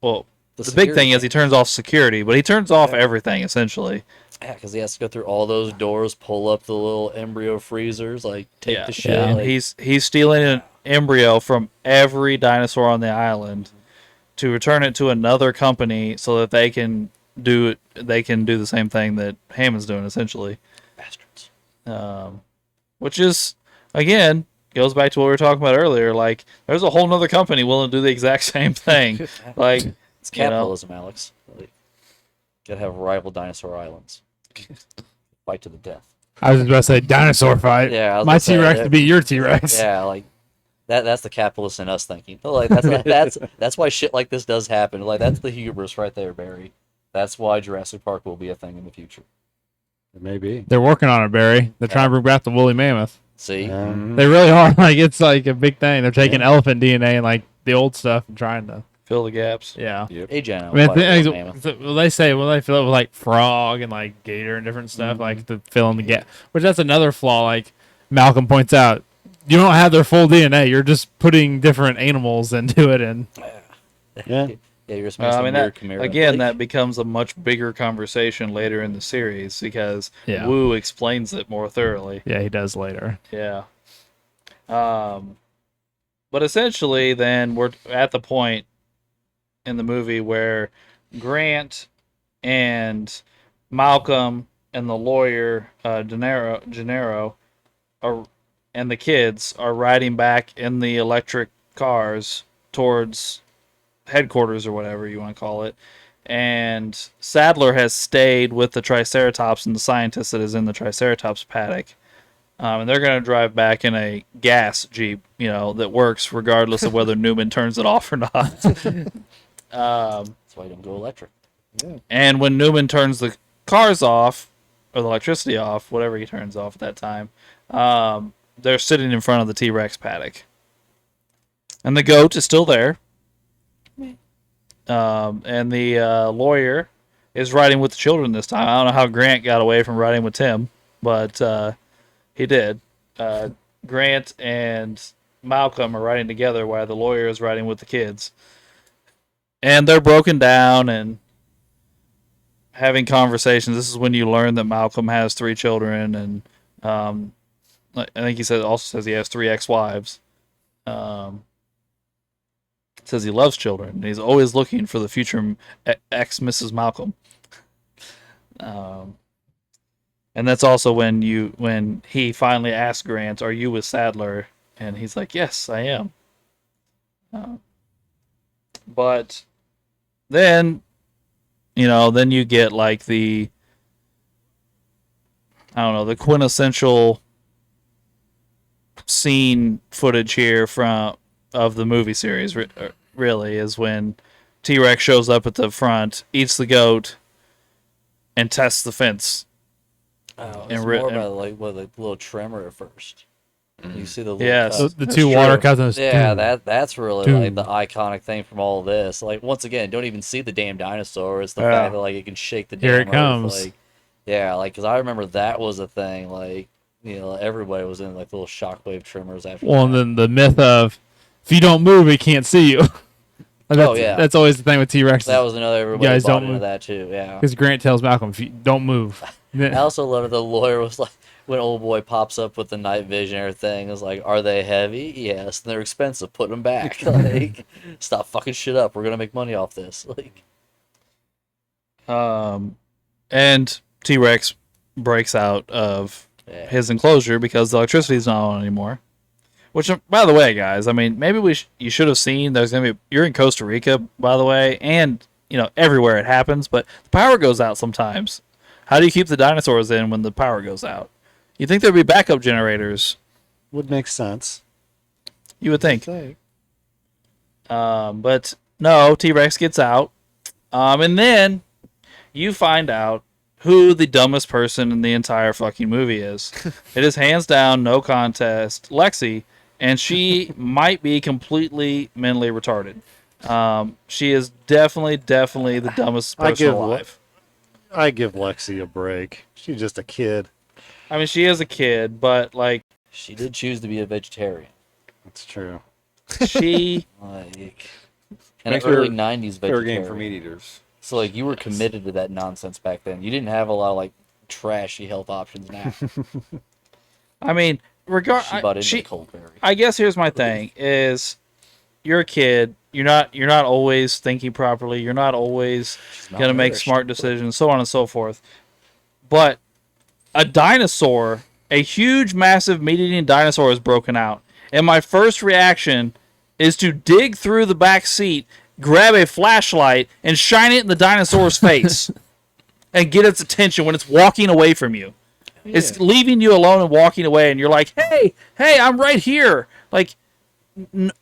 Well, the big security thing is he turns off security, but he turns off everything essentially. Yeah, because he has to go through all those doors, pull up the little embryo freezers, like take the shit. And like- he's stealing an embryo from every dinosaur on the island to return it to another company so that they can do the same thing that Hammond's doing essentially. bastards. Which is again goes back to what we were talking about earlier. Like there's a whole nother company willing to do the exact same thing. Like It's you know. capitalism, Alex. Like, gotta have rival dinosaur islands. Fight to the death. I was just about to say dinosaur fight. Yeah, I was My gonna say, T-Rex yeah. to beat your T-Rex. Yeah, like that's the capitalist in us thinking. Like that's why shit like this does happen. Like that's the hubris right there, Barry. That's why Jurassic Park will be a thing in the future. Maybe. They're working on it, Barry. They're trying to bring back the woolly mammoth. See, They really are. Like it's like a big thing. They're taking elephant DNA and like the old stuff and trying to. fill the gaps. Yeah. AJ, I mean, they say they fill it with like frog and like gator and different stuff, like to fill in the gap. Which that's another flaw. Like Malcolm points out, you don't have their full DNA. You're just putting different animals into it, and Yeah. yeah, you're just Well, I making mean, weird that, chimera. again, Like, that becomes a much bigger conversation later in the series because Yeah. Wu explains it more thoroughly. yeah, he does later. Yeah. But essentially, then we're at the point in the movie where Grant and Malcolm and the lawyer Gennaro are, and the kids are riding back in the electric cars towards headquarters or whatever you want to call it. And Sadler has stayed with the Triceratops and the scientist that is in the Triceratops paddock. And they're going to drive back in a gas Jeep, that works regardless of whether Newman turns it off or not. that's why you don't go electric. And when Newman turns the cars off, or the electricity off, whatever he turns off at that time, they're sitting in front of the T-Rex paddock. And the goat is still there. And the lawyer is riding with the children this time. I don't know how Grant got away from riding with Tim, but he did. Grant and Malcolm are riding together while the lawyer is riding with the kids. And they're broken down and having conversations. This is when you learn that Malcolm has 3 children, and I think he says he has 3 ex-wives. Says he loves children, and he's always looking for the future ex-Mrs. Malcolm. And that's also when he finally asks Grant, "Are you with Sadler?" And he's like, "Yes, I am." But then, then you get like the quintessential scene footage here of the movie series. Really, is when T-Rex shows up at the front, eats the goat, and tests the fence. Oh, it's more about like little tremor at first. You see the little Yes. cuts. The two water cousins. Yeah, Dude. that's really Dude. like the iconic thing from all this. Like once again, don't even see the damn dinosaur. It's the Yeah. fact that like it can shake the damn Here it earth. comes. Like, yeah, like because I remember that was a thing. Like everybody was in like little shockwave tremors after. Well, that. and then the myth of if you don't move, he can't see you. Yeah. That's always the thing with T-Rex. That was another everybody guys bought don't into move. that too. Yeah. Because Grant tells Malcolm, if you don't move. I also love it. The lawyer was like, when old boy pops up with the night vision and everything, is like, "Are they heavy? Yes, and they're expensive. Put them back. Like, stop fucking shit up. We're gonna make money off this." Like, And T-Rex breaks out of yeah. his enclosure because the electricity's not on anymore. Which, by the way, guys, I mean, maybe you should have seen. You're in Costa Rica, by the way, and everywhere it happens, but the power goes out sometimes. How do you keep the dinosaurs in when the power goes out? You think there'd be backup generators? Would make sense. You would think. But no, T-Rex gets out, and then you find out who the dumbest person in the entire fucking movie is. It is hands down, no contest, Lexi, and she might be completely mentally retarded. She is definitely the dumbest person alive. I give Lexi a break. She's just a kid. I mean, she is a kid, but like She did choose to be a vegetarian. That's true. she, Like, an Makes early her '90s Fair vegetarian. game for meat eaters. So like, you were committed to that nonsense back then. You didn't have a lot of like trashy health options now. I mean, She bought into the cold berry. I guess here's my thing: is you're a kid. You're not always thinking properly. You're not always gonna make smart decisions, so on and so forth. But a dinosaur, a huge, massive, meat-eating dinosaur, is broken out, and my first reaction is to dig through the back seat, grab a flashlight, and shine it in the dinosaur's face, and get its attention when it's walking away from you. Yeah. It's leaving you alone and walking away, and you're like, "Hey, I'm right here." Like,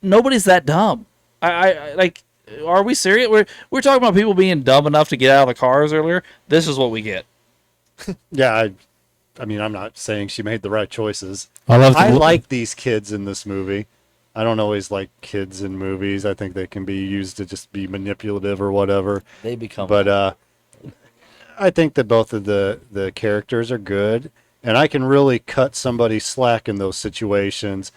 nobody's that dumb. I like. Are we serious? We're talking about people being dumb enough to get out of the cars earlier. This is what we get. Yeah, I mean, I'm not saying she made the right choices. I like these kids in this movie. I don't always like kids in movies. I think they can be used to just be manipulative or whatever. They become. But I think that both of the characters are good, and I can really cut somebody slack in those situations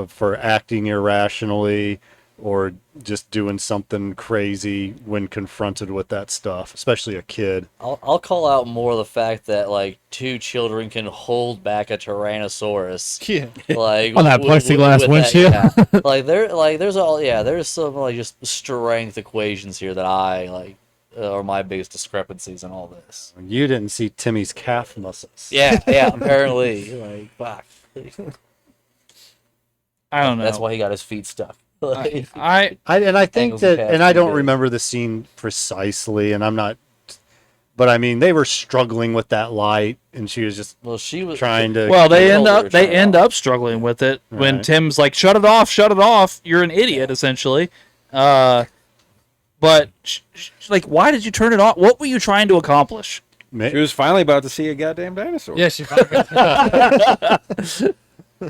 for acting irrationally or just doing something crazy when confronted with that stuff, especially a kid. I'll call out more the fact that like 2 children can hold back a Tyrannosaurus. Yeah. Like On that plexiglass windshield. yeah. There's some like just strength equations here that I like are my biggest discrepancies in all this. You didn't see Timmy's calf muscles. Yeah, apparently. Like, fuck. I don't know. That's why he got his feet stuck. Like, I I think Angles and that, calves and I don't pretty big. remember the scene precisely, and I'm not, but I mean, they were struggling with that light, and she was just well, she was trying to. well, they told her to turn it end off. up struggling with it when Right. Tim's like, "Shut it off! You're an idiot," essentially. But like, why did you turn it off? What were you trying to accomplish? She was finally about to see a goddamn dinosaur. Yeah, she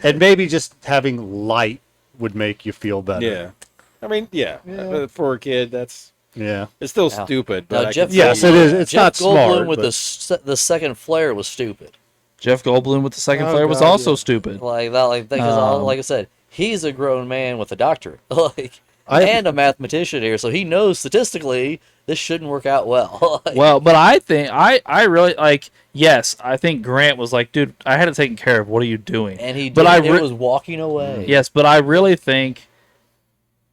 And maybe just having light would make you feel better. Yeah. I mean, yeah. For a kid, it's Yeah. still Yeah. stupid. Now, But Jeff Yes, Goldblum- it is. It's Jeff not Goldblum smart, with but- the second flare was stupid. Jeff Goldblum with the second Oh, flare was God, also yeah. stupid. Like that, like because Um, like I said, he's a grown man with a doctorate, like I- and a mathematician here, so he knows statistically this shouldn't work out well. Like, Well, but I think I really like. Yes, I think Grant was like, dude, I had it taken care of. What are you doing? and he did. But It was walking away. Yes, but I really think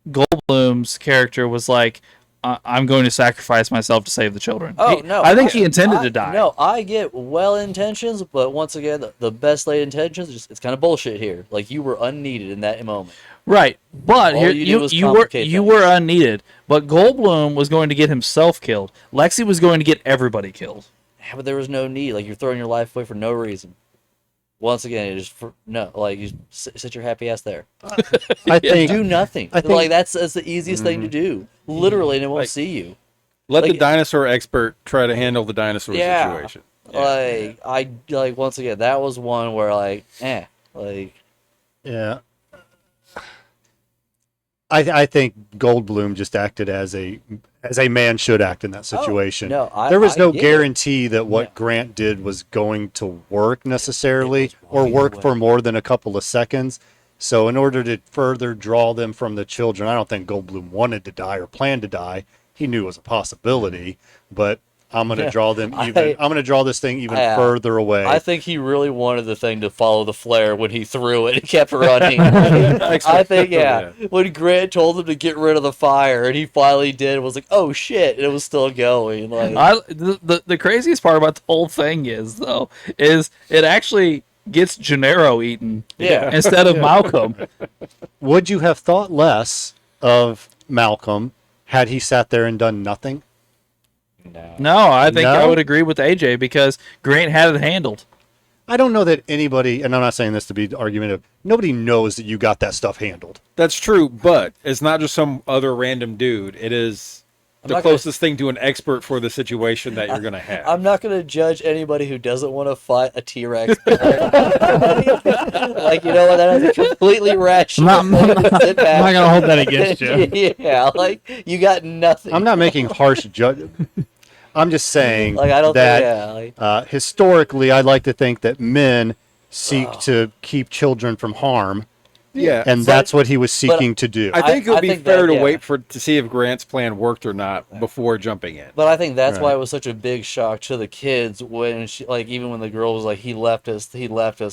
Goldblum's character was like, I'm going to sacrifice myself to save the children. Oh He- no! I think he intended to die. No, I get well intentions, but once again, the best laid intentions, it's kind of bullshit here. Like you were unneeded in that moment. Right, but All here you did was you were complicate you things. were unneeded. But Goldblum was going to get himself killed. Lexi was going to get everybody killed. Yeah, but there was no need. Like you're throwing your life away for no reason. Once again, it just like you sit your happy ass there. I think Do nothing. I think- Like that's the easiest thing to do. Literally, and it won't Like- see you. Let the Like- dinosaur expert try to handle the dinosaur Yeah. situation. Like I like once again, that was one where like yeah. I think Goldblum just acted as a man should act in that situation. no, there was I no get it. guarantee that what Yeah. Grant did was going to work necessarily It was or walking work away. for more than a couple of seconds. So in order to further draw them from the children, I don't think Goldblum wanted to die or planned to die. He knew it was a possibility, but I'm going to Yeah. draw them even. I'm going to draw this thing even Yeah. further away. I think he really wanted the thing to follow the flare when he threw it and kept running. I think, yeah. When Grant told him to get rid of the fire and he finally did, it was like, oh shit, and it was still going. Like, The craziest part about the whole thing is it actually gets Gennaro eaten yeah. instead of Malcolm. Would you have thought less of Malcolm had he sat there and done nothing? No. No, I think I No? would agree with AJ because Grant had it handled. I don't know that anybody, and I'm not saying this to be argumentative, nobody knows that you got that stuff handled. That's true, but it's not just some other random dude. It is the not gonna- closest thing to an expert for the situation that you're going to have. I'm not going to judge anybody who doesn't want to fight a T-Rex. Like, you know what? That is a completely rational I'm thing not- to sit back. I'm not gonna hold that against you. Yeah, like, you got nothing. I'm not making harsh judgment. I'm just saying Like, I don't that think, yeah. Like, historically, I'd like to think that men seek Oh. to keep children from harm, yeah, and that's what he was seeking to do. I think it would I be think fair that, to yeah. wait to see if Grant's plan worked or not before jumping in. But I think that's why Right. it was such a big shock to the kids when she, like, even when the girl was like, he left us,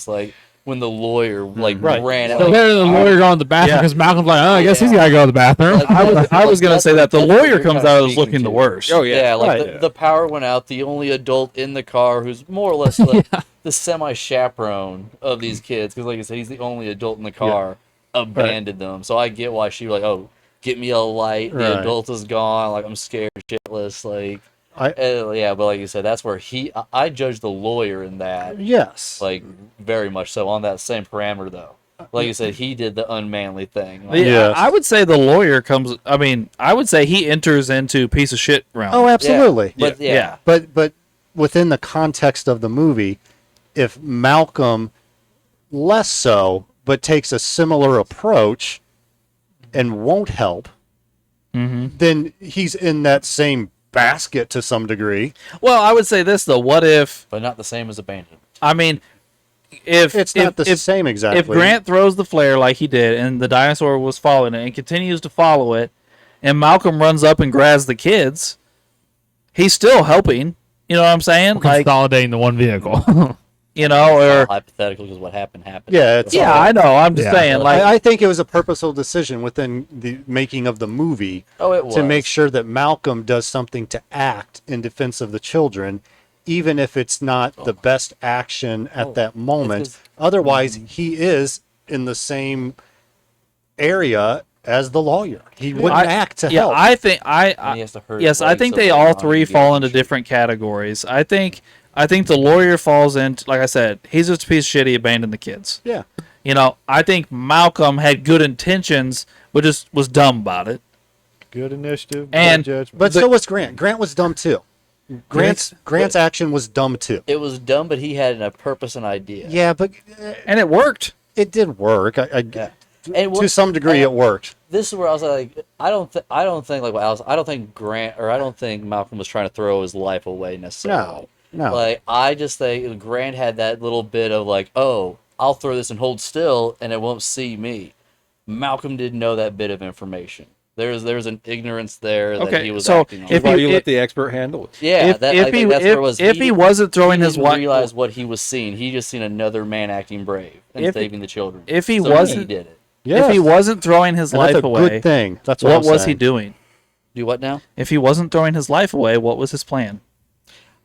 like, when the lawyer, like, Right. ran out. So Like, there the lawyer going to the bathroom Yeah. because Malcolm's like, oh, I guess he's got to go to the bathroom. Like, I was gonna that's say that the that's what lawyer you're comes kinda out as speaking looking the to. worst. Oh yeah, Yeah, like Right. the power went out. The only adult in the car who's more or less like the semi-chaperone of these kids, because like I said, he's the only adult in the car, abandoned them. So I get why she was like, oh, get me a light. The Right. adult is gone. Like I'm scared shitless. Like, I- yeah, but like you said, that's where I judge the lawyer in that. Yes. Like very much so on that same parameter though. Like you said, he did the unmanly thing. Like, Yeah, Yes. I would say the lawyer comes. I mean, I would say he enters into piece of shit realm. Oh, absolutely. But yeah. Yeah. But within the context of the movie, if Malcolm less so, but takes a similar approach and won't help, then he's in that same basket to some degree. Well, I would say this though. What if? But not the same as abandonment. I mean, if It's not the same exactly. If Grant throws the flare like he did, and the dinosaur was following it and continues to follow it, and Malcolm runs up and grabs the kids, he's still helping. You know what I'm saying? Like, Consolidating the one vehicle. you know, or Hypothetical, because what happened happened. Yeah, it's yeah, I know. I'm just Yeah. saying, like, I think it was a purposeful decision within the making of the movie Oh, it was. to make sure that Malcolm does something to act in defense of the children, even if it's not the best action at that moment. It's 'cause- Otherwise, he is in the same area as the lawyer. He wouldn't act to yeah, help. I think And he has to hurt yes, his I leg think so they far all on three the fall into shoot. different categories. I think the lawyer falls into, like I said, he's just a piece of shit. He abandoned the kids. Yeah. You know, I think Malcolm had good intentions, but just was dumb about it. Good initiative, And- bad judgment. But so was Grant. Grant was dumb too. Grant's action was dumb too. It was dumb, but he had a purpose and idea. Yeah, but And it worked. it did work. Yeah. And To some degree, it worked. This is where I was like, I don't think like what else. I don't think Grant or I don't think Malcolm was trying to throw his life away necessarily. No. No. Like, I just think Grant had that little bit of like, oh, I'll throw this and hold still, and it won't see me. Malcolm didn't know that bit of information. There's an ignorance there that Okay, he was so acting on. if Why do you- you let the expert handle it? Yeah, that I think that's where it was. if he wasn't throwing he his didn't wife, realize what he was seeing. He just seen another man acting brave and If- saving the children. if he So wasn't- he did it. if he wasn't throwing his And that's life a away, good thing. That's what what I'm was he saying. doing? Do what now? If he wasn't throwing his life away, what was his plan?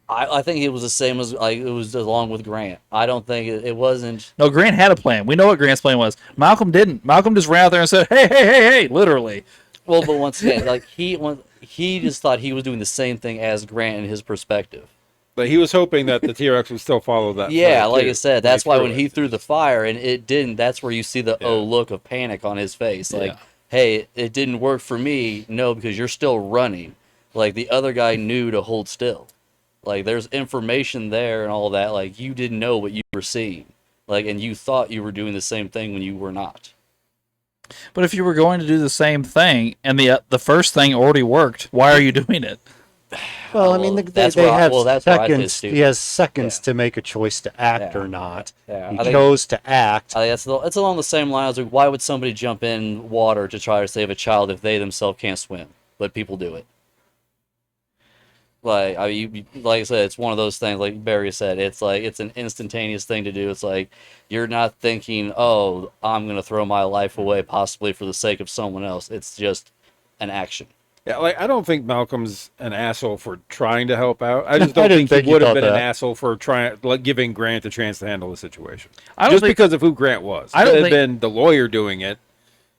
I think it was the same as like it was along with Grant. I don't think it wasn't. No, Grant had a plan. We know what Grant's plan was. Malcolm didn't. Malcolm just ran out there and said, "Hey, hey, hey, hey!" Literally. Well, but once again, like he just thought he was doing the same thing as Grant in his perspective. But he was hoping that the T-Rex would still follow that. Yeah, plan, like too, I said, that's why when it. he threw the fire and it didn't, that's where you see the Yeah. look of panic on his face. Like, Yeah. hey, it didn't work for me. No, because you're still running. Like the other guy knew to hold still. Like there's information there and all that. Like you didn't know what you were seeing. Like and you thought you were doing the same thing when you were not. But if you were going to do the same thing and the first thing already worked, why are you doing it? Well, I mean, Well, they that's where I- have well, that's where I say seconds. stupid. He has seconds Yeah. to make a choice to act Yeah. or not. Yeah, He I think- chose to act. I think it's along the same lines. Like, why would somebody jump in water to try to save a child if they themselves can't swim? But people do it. Like like I said, it's one of those things. Like Barry said, it's like it's an instantaneous thing to do. It's like you're not thinking, "Oh, I'm gonna throw my life away, possibly for the sake of someone else." It's just an action. Yeah, like I don't think Malcolm's an asshole for trying to help out. I just don't didn't think think he you would have thought been an that. asshole for trying, like, giving Grant a chance to handle the situation. I don't Just think- because of who Grant was. I If don't it had think- been the lawyer doing it,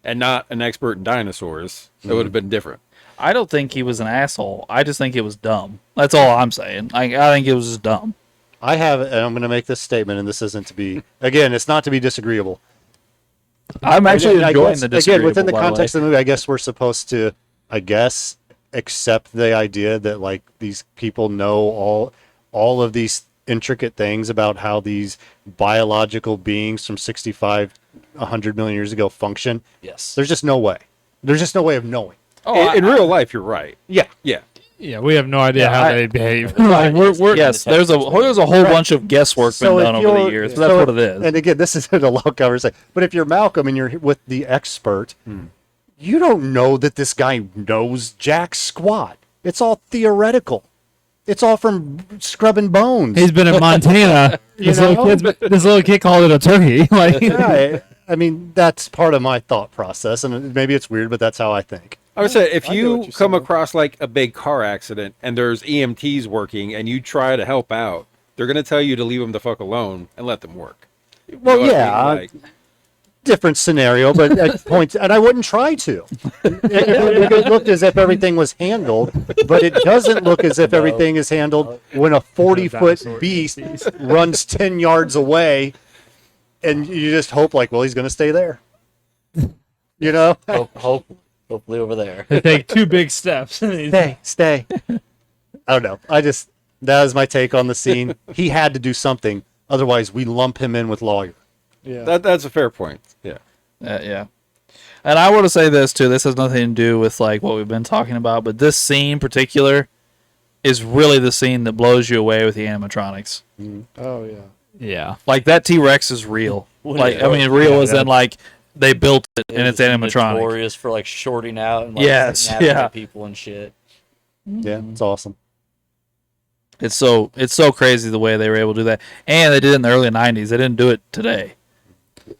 and not an expert in dinosaurs, it would have been different. I don't think he was an asshole. I just think it was dumb. That's all I'm saying. I think it was just dumb. I have, and I'm going to make this statement, and this isn't to be, again, it's not to be disagreeable. I'm actually I enjoying guess, the again, disagreeable, within the by way. context of the movie, I guess we're supposed to, accept the idea that like these people know all of these intricate things about how these biological beings from 65, 100 million years ago function. Yes. There's just no way. There's just no way of knowing. Oh, In real life, you're right. Yeah. Yeah. Yeah, we have no idea Yeah, how I- they behave. like, we're Yeah, yes. the There's a whole Right. bunch of guesswork So been if done over the you're- years. But so that's if- what it is. And again, this isn't a long conversation. But if you're Malcolm and you're with the expert, you don't know that this guy knows jack squat. It's all theoretical. It's all from scrubbing bones. He's been in Montana. This little kid called it a turkey. Like, Yeah, I mean, that's part of my thought process, and maybe it's weird, but that's how I think. I would say if I get what you you're come saying. across like a big car accident and there's EMTs working and you try to help out, they're going to tell you to leave them the fuck alone and let them work. You Well, know what I yeah, mean? Like, different scenario, but at points, and I wouldn't try to. It looked as if everything was handled, but it doesn't look as if everything is handled when a 40-foot beast runs 10 yards away, and you just hope, like, well, he's going to stay there. You know? Hopefully over there. they take two big steps. Stay. I don't know. That was my take on the scene. He had to do something, otherwise we lump him in with lawyer. Yeah. that's a fair point. Yeah. Yeah. And I want to say this too. This has nothing to do with like what we've been talking about, but this scene in particular is really the scene that blows you away with the animatronics. Oh yeah. Yeah. Like that T-Rex is real. Like I mean, real as in like they built it and it's animatronic. Notorious for like shorting out and like Yes, snapping yeah. at people and shit. Yeah, it's awesome. It's so crazy the way they were able to do that, and they did it in the early '90s. They didn't do it today.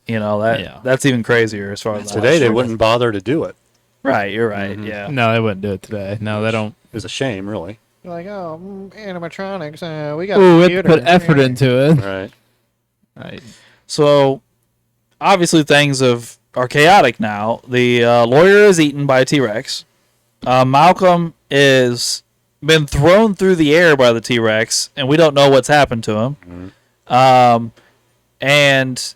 You know that's even crazier as far as Today they wouldn't bother to do it. Right, you're right. Yeah. No, they wouldn't do it today. No, they don't. It was a shame, really. You're like, oh, animatronics. We got. Ooh, we have to computers. put effort into it. Right. Right. So obviously things are chaotic now. The lawyer is eaten by a T-Rex. Malcolm is been thrown through the air by the T-Rex, and we don't know what's happened to him. And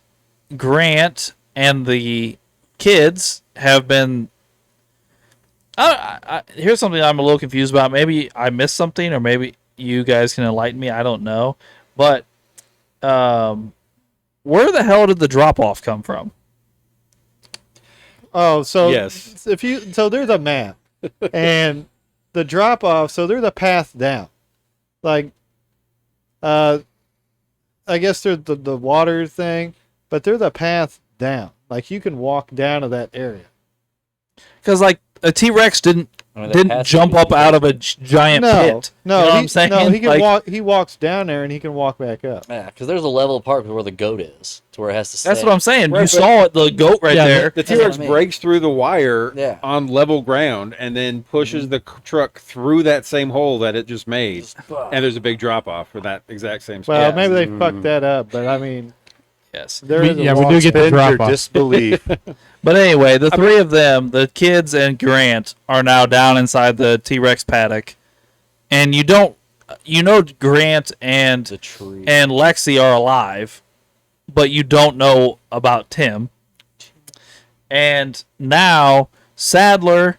Grant and the kids have been. Here's something I'm a little confused about. Maybe I missed something, or maybe you guys can enlighten me. I don't know, but where the hell did the drop off come from? Oh, so Yes. so there's a map, and the drop off. So there's a path down. Like I guess there's the water thing, but there's a path down. Like you can walk down to that area. Because like a T-Rex didn't I mean, that has to jump be up out of a giant No, pit. no, you know what he, I'm saying? no, he can Like, walk. He walks down there and he can walk back up. Yeah, because there's a level park where the goat is, to where it has to stay. That's what I'm saying. Right, You but- saw it, the goat right Yeah, there. The That's what T-Rex I mean. breaks through the wire Yeah. on level ground and then pushes the truck through that same hole that it just made. And there's a big drop off for that exact same spot. Well, Yeah. maybe they fucked that up, but I mean, Yes. there We- is a yeah, we walk. do get the Suspend your drop off. disbelief. But anyway, the three of them, the kids and Grant, are now down inside the T-Rex paddock. And you know Grant and The tree. Lexi are alive, but you don't know about Tim. And now Sadler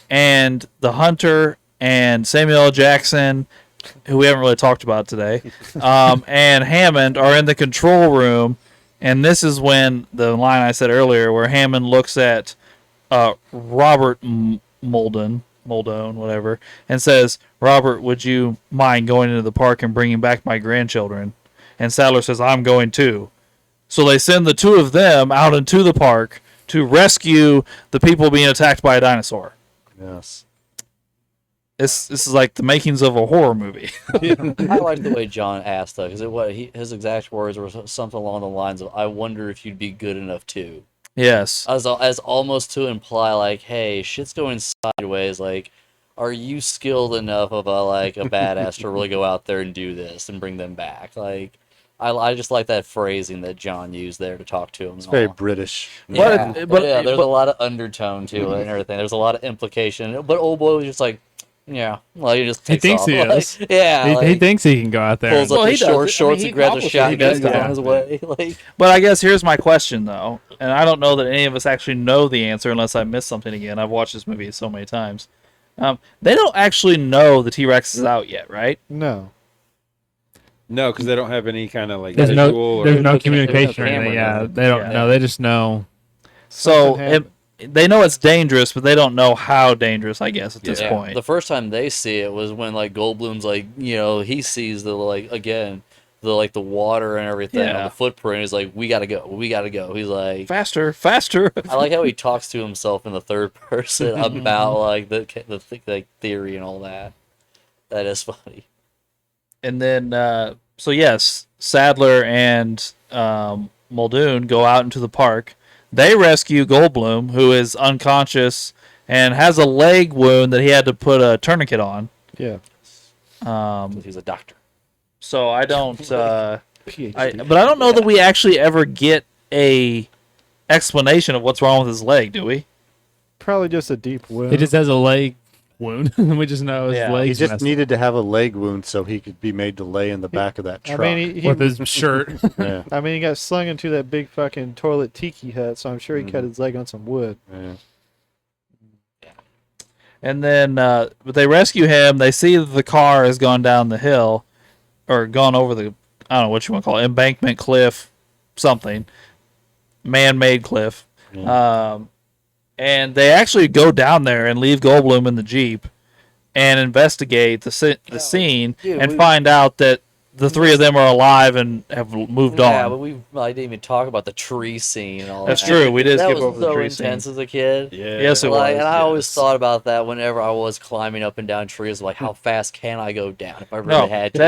and the Hunter and Samuel L. Jackson, who we haven't really talked about today, and Hammond are in the control room. And this is when the line I said earlier, where Hammond looks at Robert Muldoon, whatever, and says, "Robert, would you mind going into the park and bringing back my grandchildren?" And Sadler says, "I'm going too." So they send the two of them out into the park to rescue the people being attacked by a dinosaur. Yes. This is like the makings of a horror movie. I like the way John asked though, because his exact words were something along the lines of, "I wonder if you'd be good enough too," Yes. as almost to imply like, "Hey, shit's going sideways. Like, are you skilled enough of a badass to really go out there and do this and bring them back?" Like, I just like that phrasing that John used there to talk to him. It's very British. Yeah, But- yeah, there's but- a lot of undertone to it and everything. There's a lot of implication. But old boy was just like, yeah, well, he just He takes thinks off. he Like, is. yeah, He like, thinks he can go out there. pulls and- up Well, his he does. short I mean, shorts he and grabs a accomplishes it. He shotgun does and that. on his way. Like, But I guess here's my question, though, and I don't know that any of us actually know the answer unless I missed something again. I've watched this movie so many times. They don't actually know the T-Rex is out yet, right? No. No, because they don't have any kind of like There's visual no, there's or no There's no communication or camera, anything. Yeah, nothing. they don't Yeah. know. They just know. So Something happened. they know it's dangerous, but they don't know how dangerous, I guess, at this yeah. point. The first time they see it was when Goldblum's he sees the the water and everything on Yeah. the footprint. He's like, we gotta go. He's like, Faster, faster. I like how he talks to himself in the third person about the theory and all that. That is funny. And then, so yes, Sadler and Muldoon go out into the park. They rescue Goldblum, who is unconscious and has a leg wound that he had to put a tourniquet on. Yeah. He's a doctor. So I don't, PhD. but I don't know that we actually ever get a explanation of what's wrong with his leg, do we? Probably just a deep wound. He just has a leg wound. We just know his Yeah. He legs just messed needed to have a leg wound so he could be made to lay in the back of that I truck. mean, with his shirt. yeah, I mean, he got slung into that big fucking toilet tiki hut, so I'm sure he cut his leg on some wood. yeah. And then, but they rescue him. They see that the car has gone down the hill, or gone over the, I don't know what you want to call it, embankment, cliff, something, man-made cliff. And they actually go down there and leave Goldblum in the Jeep and investigate the scene dude, and we- find out that the three of them are alive and have moved Yeah, on. but I didn't even talk about the tree scene and all That's that. true. We did That skip was over the so tree intense scene. as a kid. Yeah. Yes, it was. And I always yes. thought about that whenever I was climbing up and down trees. Like, how fast can I go down if I really No, had to?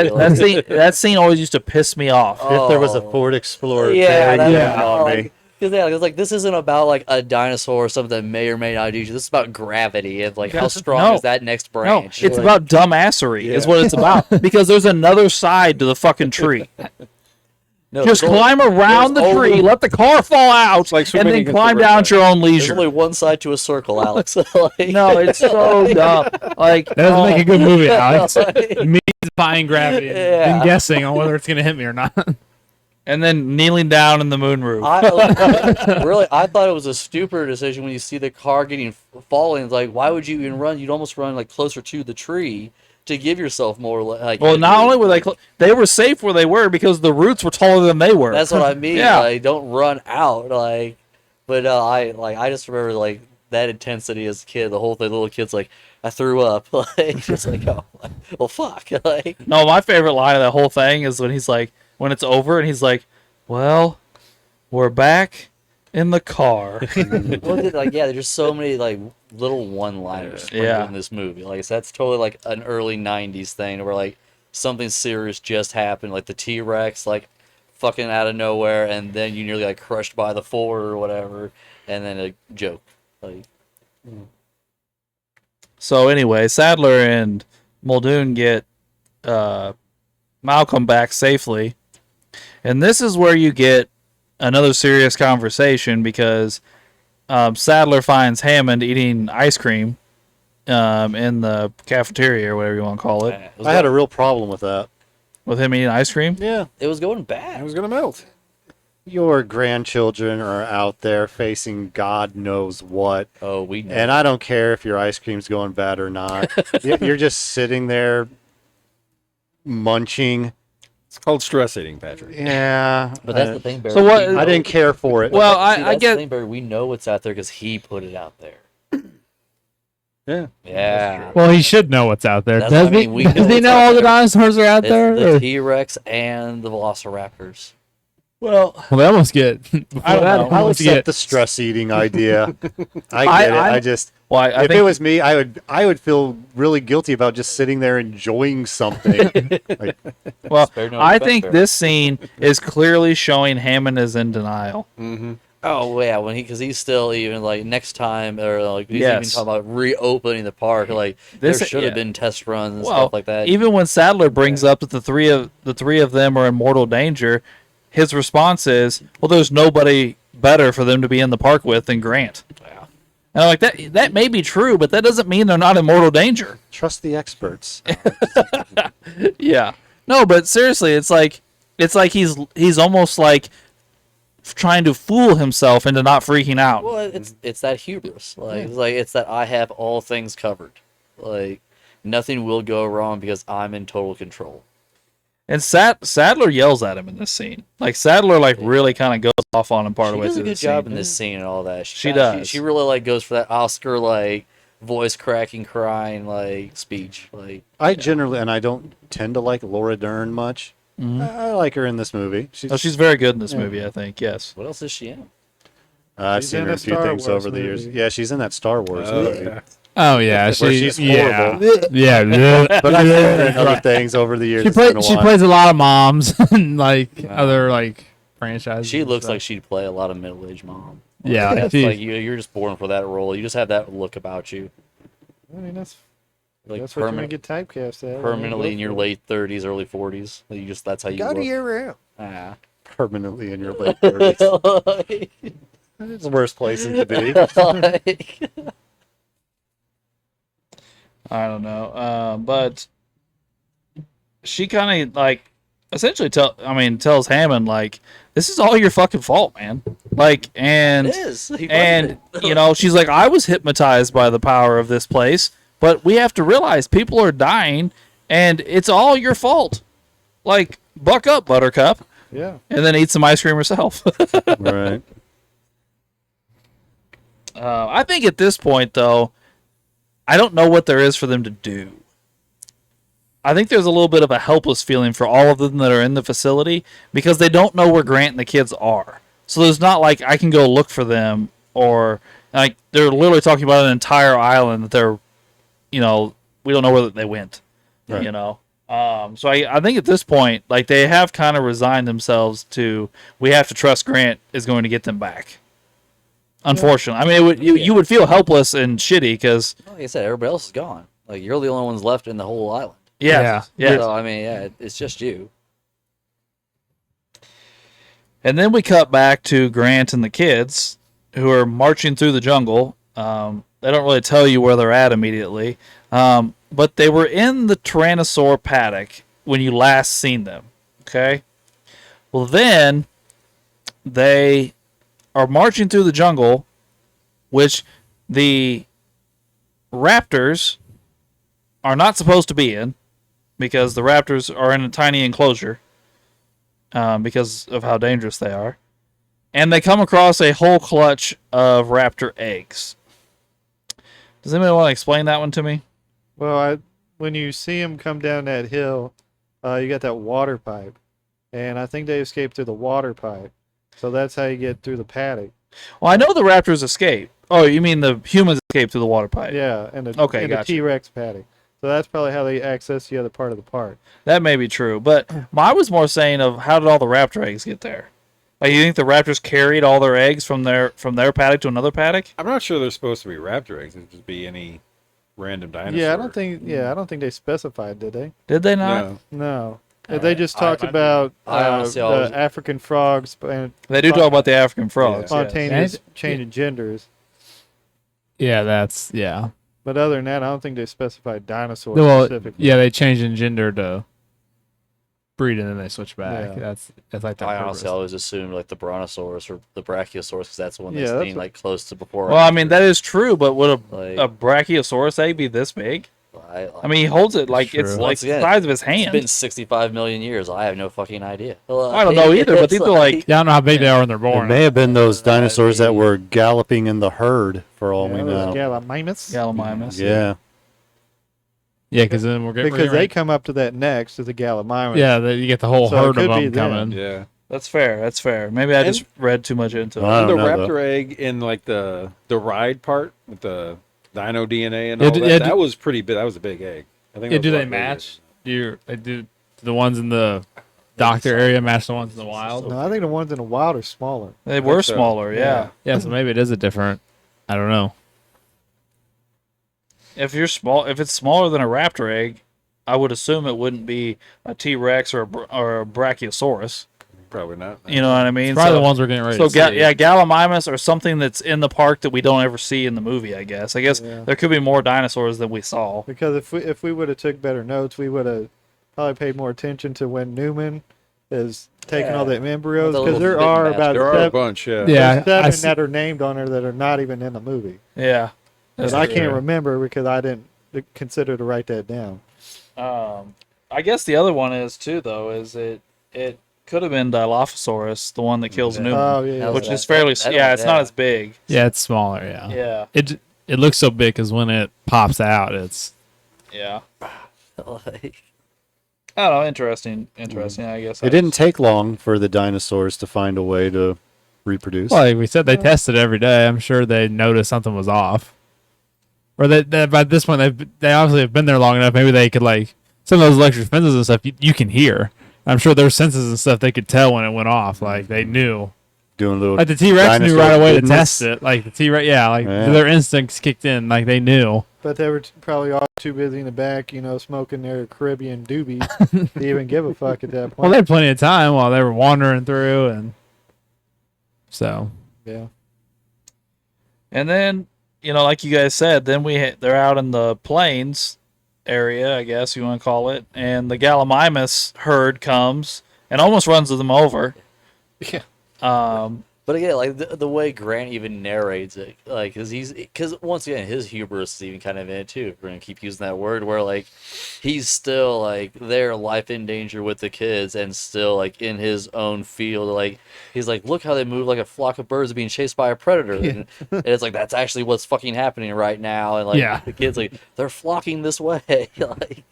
that scene always used to piss me off. If there was a Oh. Ford Explorer Yeah, there, that's on me. Because it's like, this isn't about a dinosaur or something that may or may not do you. This is about gravity and how strong No. is that next No, branch. it's about dumbassery is what it's about. Because there's another side to the fucking tree. No, Just there's only- climb around the there's tree, only- let the car fall out, like and swimming then against climb the down riptide. at your own There's leisure. only one side to a circle, Alex. No, it's so dumb. Like, That doesn't make a good movie, Alex. Like- Me defying gravity and, Yeah. and guessing on whether it's going to hit me or not. and then kneeling down in the moon roof. I thought it was a stupider decision when you see the car getting falling. It's like, why would you even run? You'd almost run closer to the tree to give yourself more Well, not only were they were safe where they were because the roots were taller than they were. That's what I mean. Yeah. Like, don't run out. But I just remember that intensity as a kid. The whole thing, little kids like, I threw up. Like, just like, oh, like, well, fuck. Like, No, my favorite line of that whole thing is when he's like, when it's over, and he's like, "Well, we're back in the car." like, yeah, there's just so many like little one-liners sprinkled in this movie. Like, so that's totally like an early '90s thing where like something serious just happened, like the T-Rex, like fucking out of nowhere, and then you nearly like crushed by the Ford or whatever, and then a joke. Like, So anyway, Sadler and Muldoon get Malcolm back safely, and this is where you get another serious conversation because Sadler finds Hammond eating ice cream in the cafeteria or whatever you want to call it. it was I had a real problem with that. With him eating ice cream? Yeah. it was going bad. It was gonna melt. Your grandchildren are out there facing God knows what. Oh, we know. And I don't care if your ice cream's going bad or not. You're just sitting there munching. It's called stress eating, Patrick. Yeah. But that's the thing, Barry. So what- we I didn't know- care for it. Well, See, I that's the get. thing, Barry. We know it's out there because he put it out there. Yeah. Yeah. Well, he should know what's out there. That's Does what I he? mean, we Does know he it's know out all the there. dinosaurs are out It's there? the Or- T-Rex and the Velociraptors. Well, Well, they almost get. I don't know. I'll almost accept get. the stress eating idea. I get it. I just well, I if think it was me, I would feel really guilty about just sitting there enjoying something. Like, well, Spare no I expense, think Barry. this scene is clearly showing Hammond is in denial. Mm-hmm. Oh yeah, because he's still even like next time or like he's even Yes. talking about reopening the park. Like This- there should have yeah. been test runs and Well, stuff like that. even when Sadler brings up that the three of them are in mortal danger, his response is, "Well, there's nobody better for them to be in the park with than Grant." Yeah. And I'm like, that may be true, but that doesn't mean they're not in mortal danger. trust the experts. Yeah. No, but seriously, it's like he's almost like trying to fool himself into not freaking out. Well, it's that hubris. Like it's that I have all things covered. Like nothing will go wrong because I'm in total control. And Sadler yells at him in this scene. Like Sadler, like really kind of goes off on him part of She the way does a through good the job scene. in this scene and all that. She kinda- does. She really like goes for that Oscar like voice cracking, crying like speech. Like I generally, and I don't tend to like Laura Dern much. I like her in this movie. Oh, she's very good in this movie, I think. Yes. what else is she in? I've She's seen in her in a a few Star things Wars over the years. movie. Yeah, she's in that Star Wars movie. Yeah. Oh yeah, Where she's yeah, horrible. yeah. But I've seen her in other things over the years. She It's been a plays. She while. plays a lot of moms and like other like franchises. She and looks stuff. like she'd play a lot of middle-aged mom. Yeah, like That's she- like you're just born for that role. You just have that look about you, I mean, that's like what you're gonna permanent, get typecast at. permanently in your Go late 30s, early 40s. You just that's how you look. around. Ah. permanently in your late 30s. It's the worst place to be. Like, I don't know. But she kind of like essentially tells Hammond like, this is all your fucking fault, man. Like, and it is. He and wasn't. you know, she's like, I was hypnotized by the power of this place, but we have to realize people are dying, and it's all your fault. Like, buck up, Buttercup, Yeah. and then eat some ice cream herself. Right. I think at this point, though, I don't know what there is for them to do. I think there's a little bit of a helpless feeling for all of them that are in the facility because they don't know where Grant and the kids are. So there's not like I can go look for them, or like they're literally talking about an entire island that they're, you know, we don't know where they went. Right. You know. So I think at this point, like they have kind of resigned themselves to we have to trust Grant is going to get them back. Unfortunately, I mean, it would you would feel helpless and shitty because Like I said, everybody else is gone. Like you're the only ones left in the whole island. yeah. So I mean, yeah, it's just you. And then we cut back to Grant and the kids who are marching through the jungle. They don't really tell you where they're at immediately, but they were in the Tyrannosaur paddock when you last seen them. Okay. Well, then they are marching through the jungle, which the raptors are not supposed to be in because the raptors are in a tiny enclosure because of how dangerous they are. And they come across a whole clutch of raptor eggs. Does anybody want to explain that one to me? Well, when you see them come down that hill, you got that water pipe, and I think they escaped through the water pipe. So that's how you get through the paddock. Well, I know the raptors escape. Oh, you mean the humans escape through the water pipe? Yeah, and the Okay, and the gotcha. T-Rex paddock. So that's probably how they access the other part of the park. That may be true, but I was more saying of how did all the raptor eggs get there? Like, you think the raptors carried all their eggs from their paddock to another paddock? I'm not sure they're supposed to be raptor eggs. It'd just be any random dinosaur. Yeah, I don't think. Yeah, I don't think they specified, did they? Did they not? No. No. All They right. just talked might be- about I honestly always- the African frogs and They do talk about the African frogs. yes. spontaneous And- change of genders. Yeah, that's yeah. But other than that, I don't think they specified dinosaurs Well, specifically. yeah, they change in gender to breed and then they switch back. Yeah. That's like the I purpose. honestly always assumed like the brontosaurus or the brachiosaurus because that's the one Yeah, that's that's seen what- like close to before. Well, I mean that is true, but would Like- a brachiosaurus egg be this big? I I mean, he holds it like it's True. like Once the again, size of his it's been hand. 65 million years. I have no fucking idea. I don't know either, but these are like Yeah, I don't know how big they are when they're It born. may have been those dinosaurs that mean- were galloping in the herd, for all we Yeah, know. those Gallimimus. Gallimimus. Yeah. Yeah, because then we're getting Because they come up to that next to the Gallimimus. yeah, you get the whole So it herd of could be them them. coming. Yeah. That's fair. That's fair. Maybe I And- just read too much into it. Well, I And don't the know, raptor egg in like the ride part with the dino DNA and Yeah, all d- that. yeah, that d- was pretty big. That was a big egg. I think. Yeah, that was do a they lot bigger match? than They do the ones in the doctor area match the ones in the wild? No, I think the ones in the wild are smaller. They were so. smaller, yeah. Yeah, so maybe it is a different. I don't know. If it's smaller than a raptor egg, I would assume it wouldn't be a T-Rex or a Brachiosaurus. that. Probably not. You know what I mean? It's probably So- the ones we're getting ready So to see. yeah, Gallimimus or something that's in the park that we don't ever see in the movie. I guess Yeah. there could be more dinosaurs than we saw. Because if we would have took better notes, we would have probably paid more attention to when Newman is taking all the embryos. The Because little there bit are match. about There are a seven, bunch. Yeah. Yeah, there's seven I see- that are named on her that are not even in the movie. Yeah, But I can't remember because I didn't consider to write that down. I guess the other one is too though. Is it could have been Dilophosaurus, the one that kills Newman, Oh yeah, That was which that- is fairly that yeah. one, It's not yeah. as big. Yeah, it's smaller. Yeah. Yeah, It looks so big because when it pops out, it's yeah. Like, I don't know. Interesting. I guess It didn't take long for the dinosaurs to find a way to reproduce. like we said. They tested every day. I'm sure they noticed something was off, or they by this point they obviously have been there long enough. Maybe they could like some of those electric fences and stuff. You can hear. I'm sure their senses and stuff they could tell when it went off. Like they knew. Doing a little Like the T-Rex knew dinosaur right away to business. test it. Like the T-Rex, yeah, like Yeah. their instincts kicked in. Like they knew. but they were probably all too busy in the back, smoking their Caribbean doobies to even give a fuck at that point. Well, they had plenty of time while they were wandering through, and so Yeah. And then, like you guys said, then they're out in the plains area, I guess you want to call it, and the Gallimimus herd comes and almost runs them over. Yeah. but again, like the way Grant even narrates it, like, because once again, his hubris is even kind of in it too. If we're gonna keep using that word, where like he's still like their life in danger with the kids, and still like in his own field, like he's like, look how they move like a flock of birds being chased by a predator, and it's like that's actually what's fucking happening right now, and like Yeah. the kids like they're flocking this way, like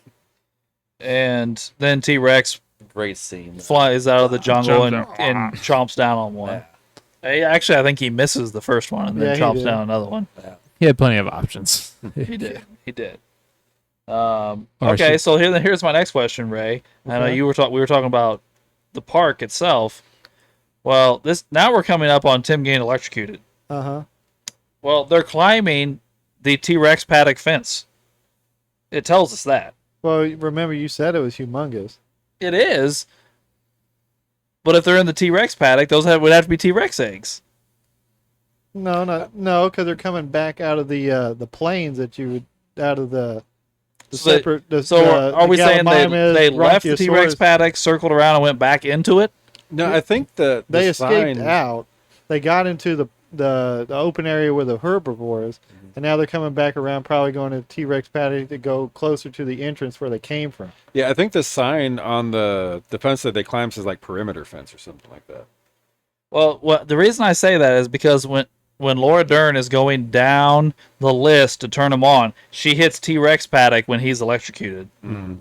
And then T-Rex great scene. flies out of the jungle and, Jumps out. and chomps down on one. Actually, I think he misses the first one and then Yeah, he chomps did. down another one. he had plenty of options. He did. He did. Or Okay, should- so here's my next question, Ray. I know Okay. we were talking about the park itself. Well, now we're coming up on Tim getting electrocuted. Uh-huh. Well, they're climbing the T-Rex paddock fence. It tells us that. Well, remember you said it was humongous. It is. But if they're in the T-Rex paddock, those would have to be T-Rex eggs. No, because they're coming back out of the plains that you would out of the So, separate. are we saying they left the T-Rex Brachiosaurus. paddock, circled around, and went back into it? No, I think the They escaped sign, out. They got into the open area where the herbivore is, and now they're coming back around, probably going to T-Rex paddock to go closer to the entrance where they came from. Yeah, I think the sign on the fence that they climb says like perimeter fence or something like that. Well, the reason I say that is because when Laura Dern is going down the list to turn him on, she hits T-Rex Paddock when he's electrocuted.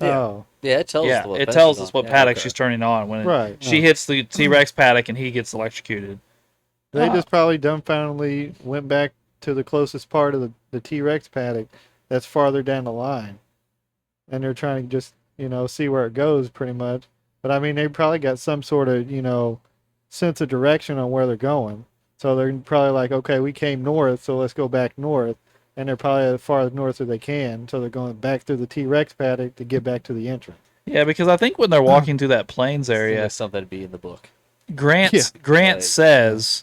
Oh, Yeah, it tells us Yeah, what it Beth tells is us on. what Yeah, paddock okay. she's turning on when right. she Oh. hits the T-Rex Paddock and he gets electrocuted. They Ah. just probably dumbfoundedly went back to the closest part of the T-Rex paddock that's farther down the line. And they're trying to just, see where it goes pretty much. But I mean, they probably got some sort of, sense of direction on where they're going. So they're probably like, okay, we came north, so let's go back north. And they're probably as far as north as they can. So they're going back through the T-Rex paddock to get back to the entrance. Yeah, because I think when they're walking through that plains Seems area, like something to be in the book. Grant Like, says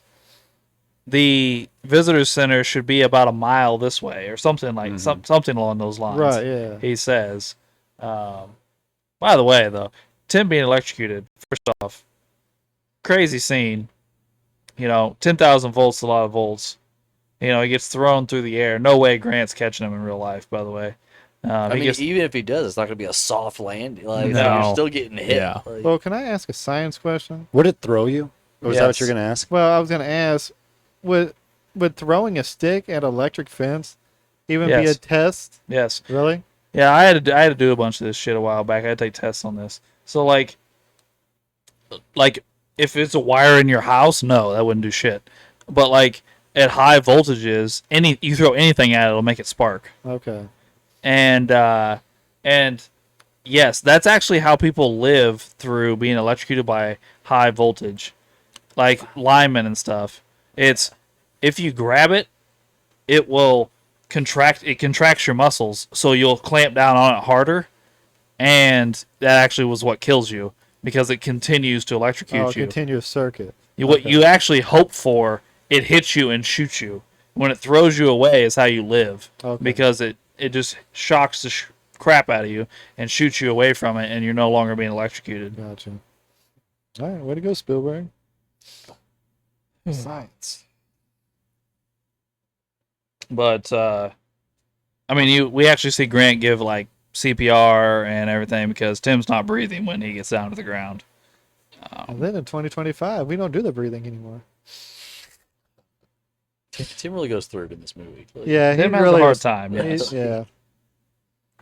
the visitor center should be about a mile this way or something like something along those lines. Right, yeah. He says. By the way, though, Tim being electrocuted, first off, crazy scene. 10,000 volts is a lot of volts. He gets thrown through the air. No way Grant's catching him in real life, by the way. I He mean, gets, even if he does, it's not going to be a soft landing. Like, No. you're still getting hit. Yeah. Like, Well, can I ask a science question? Would it throw you? Or is that what Yes. you're going to ask? Well, I was going to ask, would throwing a stick at an electric fence even be a Yes. test? yes. Really? Yeah, I had to do a bunch of this shit a while back. I had to take tests on this. So like if it's a wire in your house, no, that wouldn't do shit. But like at high voltages, you throw anything at it, it'll make it spark. Okay. And yes, that's actually how people live through being electrocuted by high voltage, like linemen and stuff. It's if you grab it, it will contract. It contracts your muscles, so you'll clamp down on it harder, and that actually was what kills you because it continues to electrocute you. Continuous circuit. What you actually hope for, it hits you and shoots you. When it throws you away is how you live, Okay. because it just shocks the crap out of you and shoots you away from it, and you're no longer being electrocuted. Gotcha. All right, way to go, Spielberg. Science. But I mean, we actually see Grant give like CPR and everything because Tim's not breathing when he gets down to the ground. And then in 2025, we don't do the breathing anymore. Tim really goes through it in this movie. Like, Yeah, he Tim has really a hard is- time. Yes. Yeah.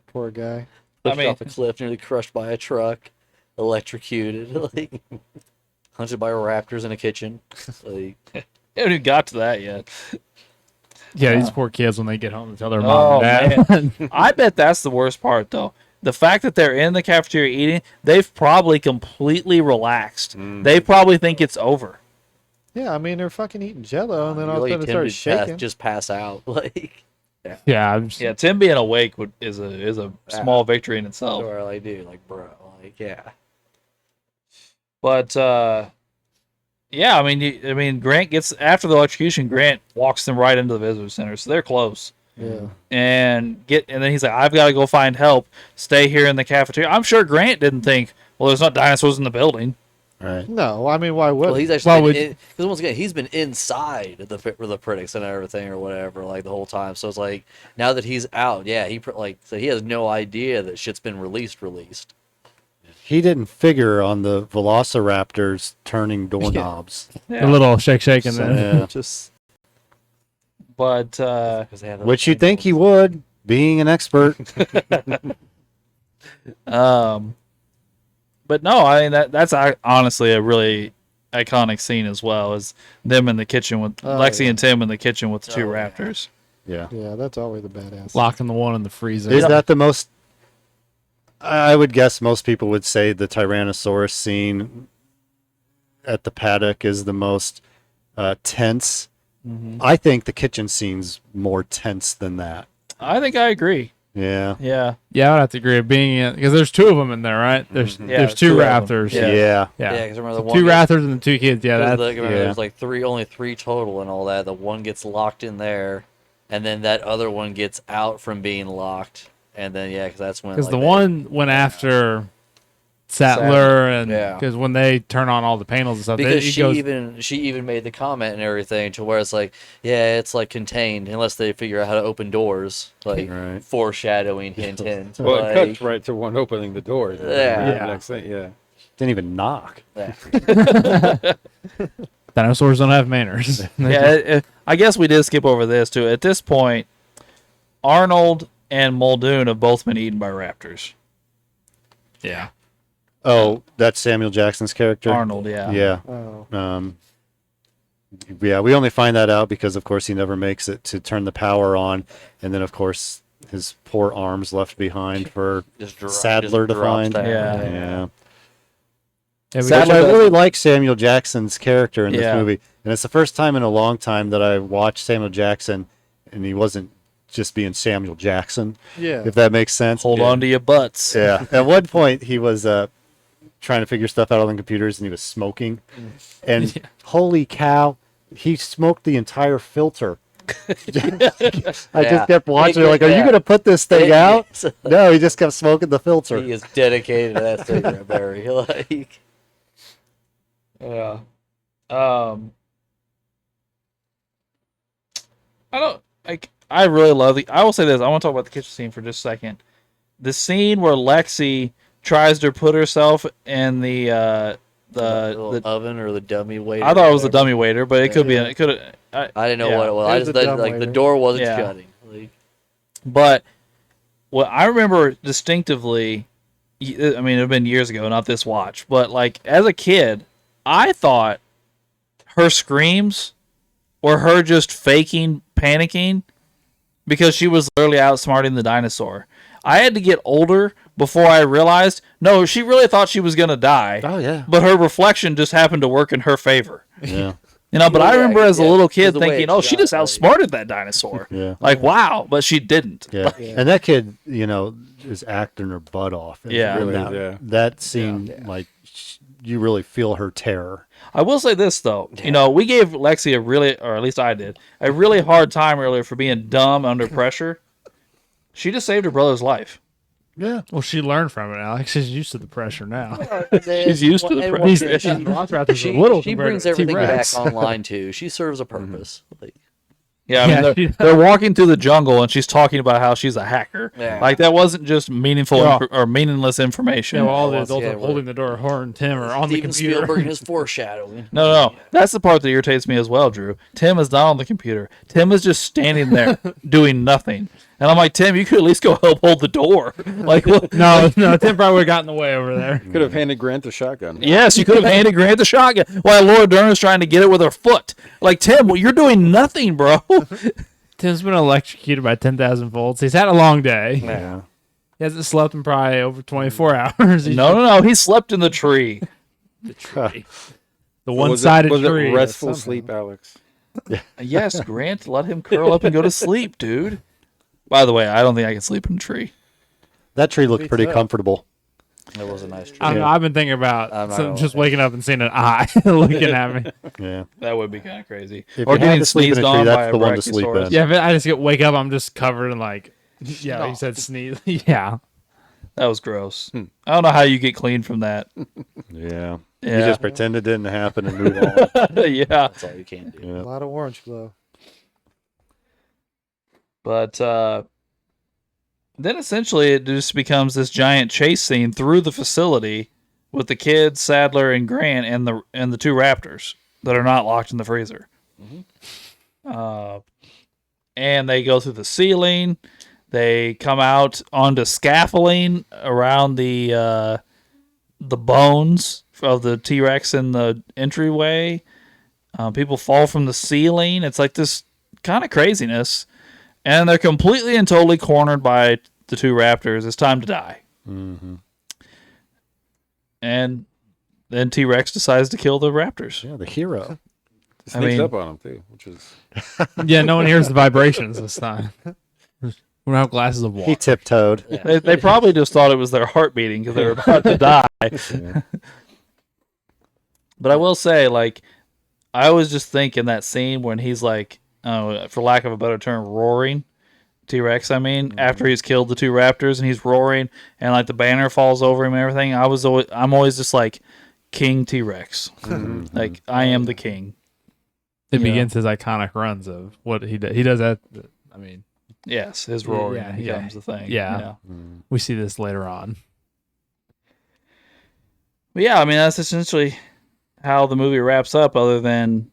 Poor guy. pushed I mean- off a cliff, nearly crushed by a truck, electrocuted, like hunted by raptors in a kitchen. Like, We haven't even got to that yet. Yeah, these poor kids when they get home and tell their Oh, mom and dad. I bet that's the worst part, though. The fact that they're in the cafeteria eating, they've probably completely relaxed. They probably think it's over. Yeah, I mean, they're fucking eating Jello, and then all of a really sudden it starts shaking. just pass out. Like, Yeah, I'm just, Yeah, Tim being awake is a small victory in itself. or like, dude, like, bro, like, yeah. But yeah, I mean, Grant gets after the electrocution. Grant walks them right into the visitor center, so they're close. Yeah. And then he's like, "I've got to go find help. Stay here in the cafeteria." I'm sure Grant didn't think, "Well, there's not dinosaurs in the building." Right. No, I mean, why would? Well, he's Why actually would- because once again he's been inside the critics and everything or whatever like the whole time. So it's like now that he's out, yeah, so he has no idea that shit's been released. He didn't figure on the velociraptors turning doorknobs. Yeah. a little shake and So, then Yeah. just But 'Cause they have those Which you'd things think he would, being an expert. but no, I mean that's honestly a really iconic scene as well. Is them in the kitchen with Oh, Lexi yeah. and Tim in the kitchen with the two Oh, yeah. raptors. Yeah. yeah, that's always the badass. locking the one in the freezer. Is that the most? I would guess most people would say the Tyrannosaurus scene at the paddock is the most tense. I think the kitchen scene's more tense than that. I think I agree. Yeah. Yeah, Yeah, I'd have to agree. Being in because there's two of them in there, right? There's Yeah, there's two two of them. raptors. Yeah. Yeah. yeah. Yeah, because remember the So one two gets- raptors and the two kids. Yeah, Because that's remember, yeah. there's like only three total and all that. The one gets locked in there, and then that other one gets out from being locked, and then yeah, because that's when because like, the they- one went after Sattler, and Yeah. because when they turn on all the panels and stuff, because it she goes, even made the comment and everything to where it's like, yeah, it's like contained unless they figure out how to open doors, like Right. foreshadowing, hint, hint. Well, it cuts like, right to one opening the door. Yeah. The next thing, yeah. Didn't even knock. yeah. dinosaurs don't have manners. yeah. I guess we did skip over this too. At this point, Arnold and Muldoon have both been eaten by raptors. Yeah. Oh, that's Samuel Jackson's character. Arnold, yeah. Yeah. Oh. Yeah, we only find that out because, of course, he never makes it to turn the power on, and then, of course, his poor arms left behind for Sadler to find. down. Yeah. Yeah, Which I really like Samuel Jackson's character in this Yeah. movie, and it's the first time in a long time that I watched Samuel Jackson, and he wasn't just being Samuel Jackson, Yeah. if that makes sense. Hold on to your butts. Yeah. At one point, he was trying to figure stuff out on the computers, and he was smoking. And holy cow, he smoked the entire filter. I just kept watching. Like, are you going to put this thing out? No, he just kept smoking the filter. He is dedicated to that cigarette, Barry. Like, Yeah. I don't like. I really love the. I will say this. I want to talk about the kitchen scene for just a second. The scene where Lexi tries to put herself in the little oven or the dummy waiter. I thought it was a whatever. dummy waiter, but it could be. It could. I didn't know yeah. what it was. It I was just a the, dumb like the waiter. door wasn't Yeah. shutting. Like, But what I remember distinctively, I mean, it had been years ago, not this watch, but like as a kid, I thought her screams were her just faking panicking because she was literally outsmarting the dinosaur. I had to get older before I realized, no, she really thought she was going to die, Oh, yeah. but her reflection just happened to work in her favor. Yeah. You know, but Well, I yeah, remember as a yeah, little 'cause kid the way thinking, it's oh, she shot, just like- outsmarted that dinosaur. Yeah. Like, wow, but she didn't. Yeah. And that kid, is acting her butt off. And Yeah. Really that, is, yeah. that scene, like, you really feel her terror. I will say this though, we gave Lexi a really, or at least I did, a really hard time earlier for being dumb under pressure. She just saved her brother's life. Yeah. Well, she learned from it, Alex. She's used to the pressure now. She's used to the And pressure. what- These she- Velociraptors she, are little she compared brings to everything back T-Rex. online too. She serves a purpose. Like, Yeah, I mean, Yeah, they're walking through the jungle and she's talking about how she's a hacker. Yeah. Like that wasn't just meaningful Yeah. or meaningless information. You know, all the Once adults again, are holding the door. Her and Tim are on the Steven computer. Spielberg and his foreshadowing. No, that's the part that irritates me as well, Drew. Tim is not on the computer. Tim is just standing there doing nothing. And I'm like, Tim, you could at least go help hold the door. Like, what? No, Tim probably would have gotten in the way over there. Could have handed Grant the shotgun. Yes, you could have handed Grant the shotgun while Laura Dern is trying to get it with her foot. Like, Tim, well, you're doing nothing, bro. Tim's been electrocuted by 10,000 volts. He's had a long day. Yeah. He hasn't slept in probably over 24 hours. He's No. He slept in the tree. the Was one-sided it tree. restful Somehow. sleep, Alex? Yes, Grant, let him curl up and go to sleep, dude. By the way, I don't think I can sleep in a tree. That tree looked Me pretty too. comfortable. It was a nice trip. I don't know, I've been thinking about I'm not just gonna- waking up and seeing an eye looking at me. Yeah. That would be kind of crazy. If Or you had getting to sleep in sneezed a tree, on that's by a the one to sleep brachiosaurus. in. Yeah, if I just wake up, I'm just covered in like, yeah, you said sneeze. Yeah. That was gross. I don't know how you get clean from that. Yeah. Yeah. You just pretend it didn't happen and move on. Yeah. That's all you can do. A Yeah. lot of orange glow. But then essentially it just becomes this giant chase scene through the facility with the kids, Sadler and Grant, and the two raptors that are not locked in the freezer. And they go through the ceiling. They come out onto scaffolding around the bones of the T-Rex in the entryway. People fall from the ceiling. It's like this kind of craziness. And they're completely and totally cornered by the two raptors. It's time to die. Mm-hmm. And then T-Rex decides to kill the raptors. Yeah, the hero. Sneaks mean- up on him too, which is Yeah, no one hears the vibrations this time. We don't have glasses of He water. tiptoed. They probably just thought it was their heart beating because they were about to die. Yeah. But I will say, like, I always just think in that scene when he's like, for lack of a better term, roaring. T-Rex, I mean, after he's killed the two raptors and he's roaring and like the banner falls over him and everything, I'm always just like King T-Rex. Like, I am the king. It Yeah. begins his iconic runs of what he does. He does that. I mean, Yes, his roaring Yeah, becomes yeah. the thing. Yeah. we see this later on. But yeah, I mean, that's essentially how the movie wraps up, other than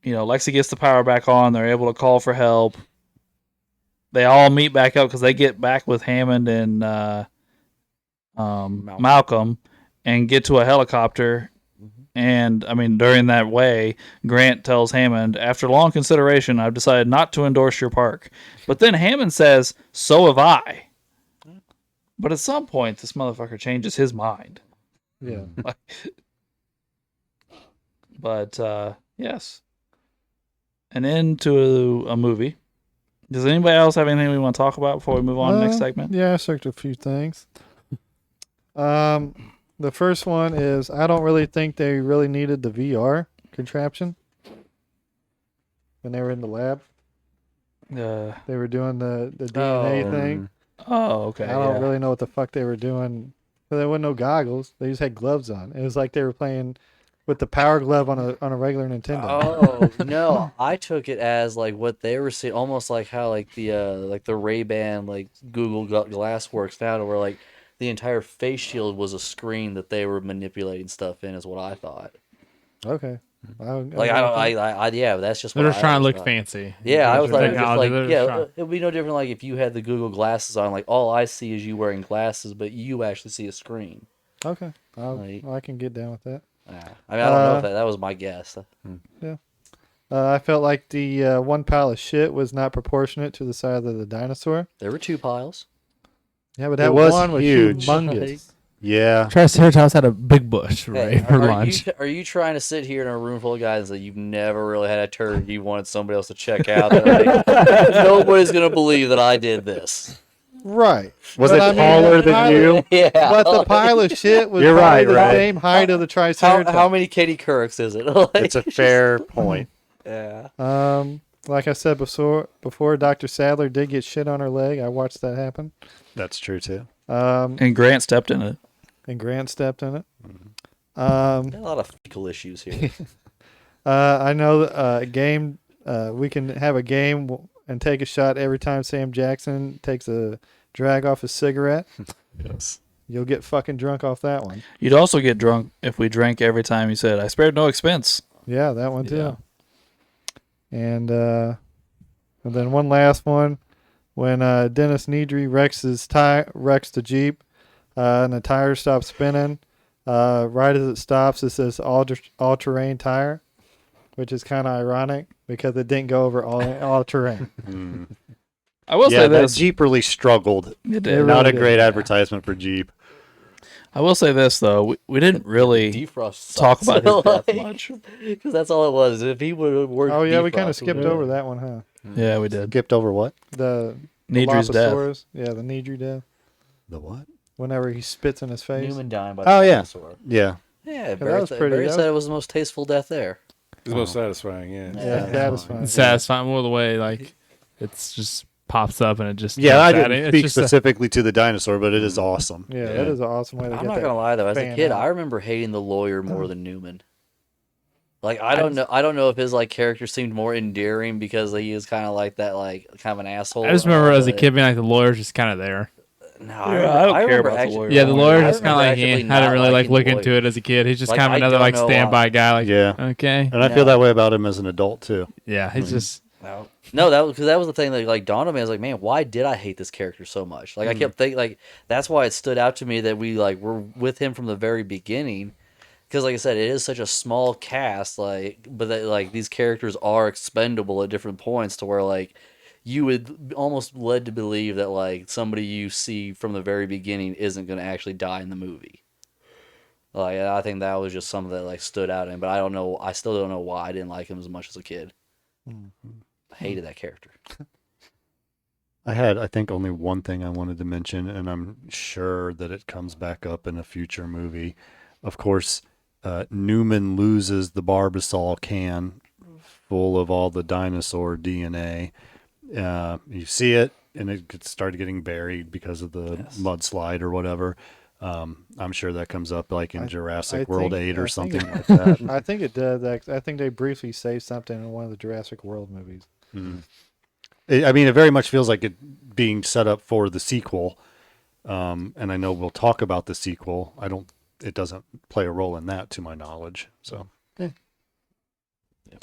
Lexi gets the power back on. They're able to call for help. They all meet back up because they get back with Hammond and Malcolm and get to a helicopter. And I mean, during that way, Grant tells Hammond, after long consideration, I've decided not to endorse your park. But then Hammond says, so have I. But at some point, this motherfucker changes his mind. Yeah. But yes. And into a movie. Does anybody else have anything we want to talk about before we move on to the next segment? Yeah, I searched a few things. The first one is I don't really think they really needed the VR contraption when they were in the lab. They were doing the DNA thing. Oh, okay. I don't really know what the fuck they were doing. There wasn't no goggles. They just had gloves on. It was like they were playing with the power glove on a regular Nintendo. Oh no, I took it as like what they were seeing, almost like how like the Ray-Ban like Google Glass works now, to where like the entire face shield was a screen that they were manipulating stuff in, is what I thought. Okay. Yeah, that's just They're what just I trying to was look thought. fancy. Yeah, I was like, Technology, it would be no different like if you had the Google glasses on, like all I see is you wearing glasses, but you actually see a screen. Okay. Like- I can get down with that. Yeah. I mean, I don't know if that was my guess. I felt like the one pile of shit was not proportionate to the size of the dinosaur. There were two piles. Yeah, but It that was one was huge. humongous. Yeah. Triceratops had a big bush, right, Hey, for are lunch. are you trying to sit here in a room full of guys that you've never really had a turd you wanted somebody else to check out? That, like, nobody's gonna believe that I did this. Right. Was But it I mean, taller the than pile- you? Yeah. But the pile of shit was You're probably right, the right. same height of the Triceratops. How many Katie Courics is it? Like, It's a fair point. yeah. Like I said before, Dr. Sadler did get shit on her leg. I watched that happen. That's true too. And Grant stepped in it. And Grant stepped in it. There are a lot of fecal issues here. I know a game. We can have a game and take a shot every time Sam Jackson takes a drag off a cigarette. Yes. You'll get fucking drunk off that one. You'd also get drunk if we drank every time you said, I spared no expense. Yeah, that one too. Yeah. And then one last one, when Dennis Nedry wrecks the Jeep, and the tire stops spinning. Right as it stops, it says all-terrain tire, which is kind of ironic because it didn't go over all terrain. I will Yeah, say that this. Jeep really struggled. It It did. Not a really great did. advertisement for Jeep. I will say this, though. We didn't really Defrost talk sucks. about his death Like, much. because that's all it was. If he would have worked, Oh yeah, we kind defrost, of skipped it over would've- that one, huh? Yeah, we did. Skipped over what? The Nedry's death. Dilophosaurus. Yeah, the Nedry death. The what? Whenever he spits in his face. Newman dying by Oh, the yeah. dinosaur. Yeah. Yeah, that was pretty- Barry that said it was the most tasteful death there. It's most satisfying, yeah. Yeah, satisfying. It's satisfying more the way like it's just pops up and it just Yeah, I jumps at didn't it. speak It's just specifically to the dinosaur, but it is awesome. Yeah, that is an awesome way to I'm get not that. gonna lie though, as a fan kid, out. I remember hating the lawyer more than Newman. Like I don't know if his like character seemed more endearing because he is kind of like that, like kind of an asshole. I just and all, remember as a but- kid being like the lawyer's just kind of there. No, I don't care remember about the actually- lawyer. Yeah, the I lawyer I just kind of remember like actually I not didn't really like liking the look into lawyer. it as a kid. He's just Like, kind of I another don't like know standby guy. Like Yeah. okay, And I feel No. that way about him as an adult too. yeah, he's just No, that was the thing that like dawned on me. I was like, man, why did I hate this character so much? Like I kept thinking, like that's why it stood out to me that we like were with him from the very beginning. Because like I said, it is such a small cast, like, but that like these characters are expendable at different points to where like you would almost led to believe that like somebody you see from the very beginning isn't going to actually die in the movie. Like I think that was just something that like stood out in him, but I don't know. I still don't know why I didn't like him as much as a kid. I hated that character. I think, only one thing I wanted to mention, and I'm sure that it comes back up in a future movie. Of course, Newman loses the Barbasol can full of all the dinosaur DNA. You see it, and it started getting buried because of the mudslide or whatever. I'm sure that comes up like in Jurassic World 8 or something like that. I think it does. I think they briefly say something in one of the Jurassic World movies. I mean, it very much feels like it being set up for the sequel. And I know we'll talk about the sequel. It doesn't play a role in that to my knowledge. So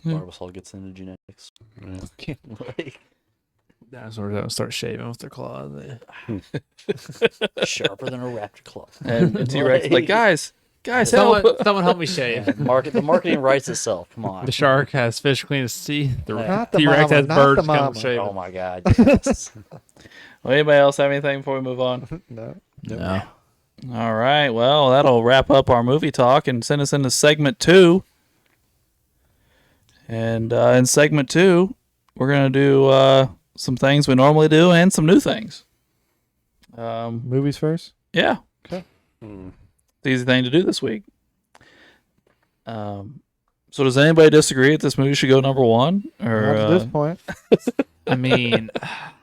Barbasol gets into genetics. Like, Dinosaurs don't start shaving with their claws. sharper than a raptor claw. And T-Rex like, guys, help! Someone help me shave. The marketing writes itself. Come on. The shark has fish clean his teeth. The Not the T-Rex mama, has not birds the come mama. shaving. Oh my god. Yes. Well, anybody else have anything before we move on? No. No. All right. Well, that'll wrap up our movie talk and send us into segment 2. And in segment 2, we're gonna do some things we normally do and some new things. Movies first. Yeah. Okay. It's the easy thing to do this week. So does anybody disagree that this movie should go number 1? Or Not at this point. I mean,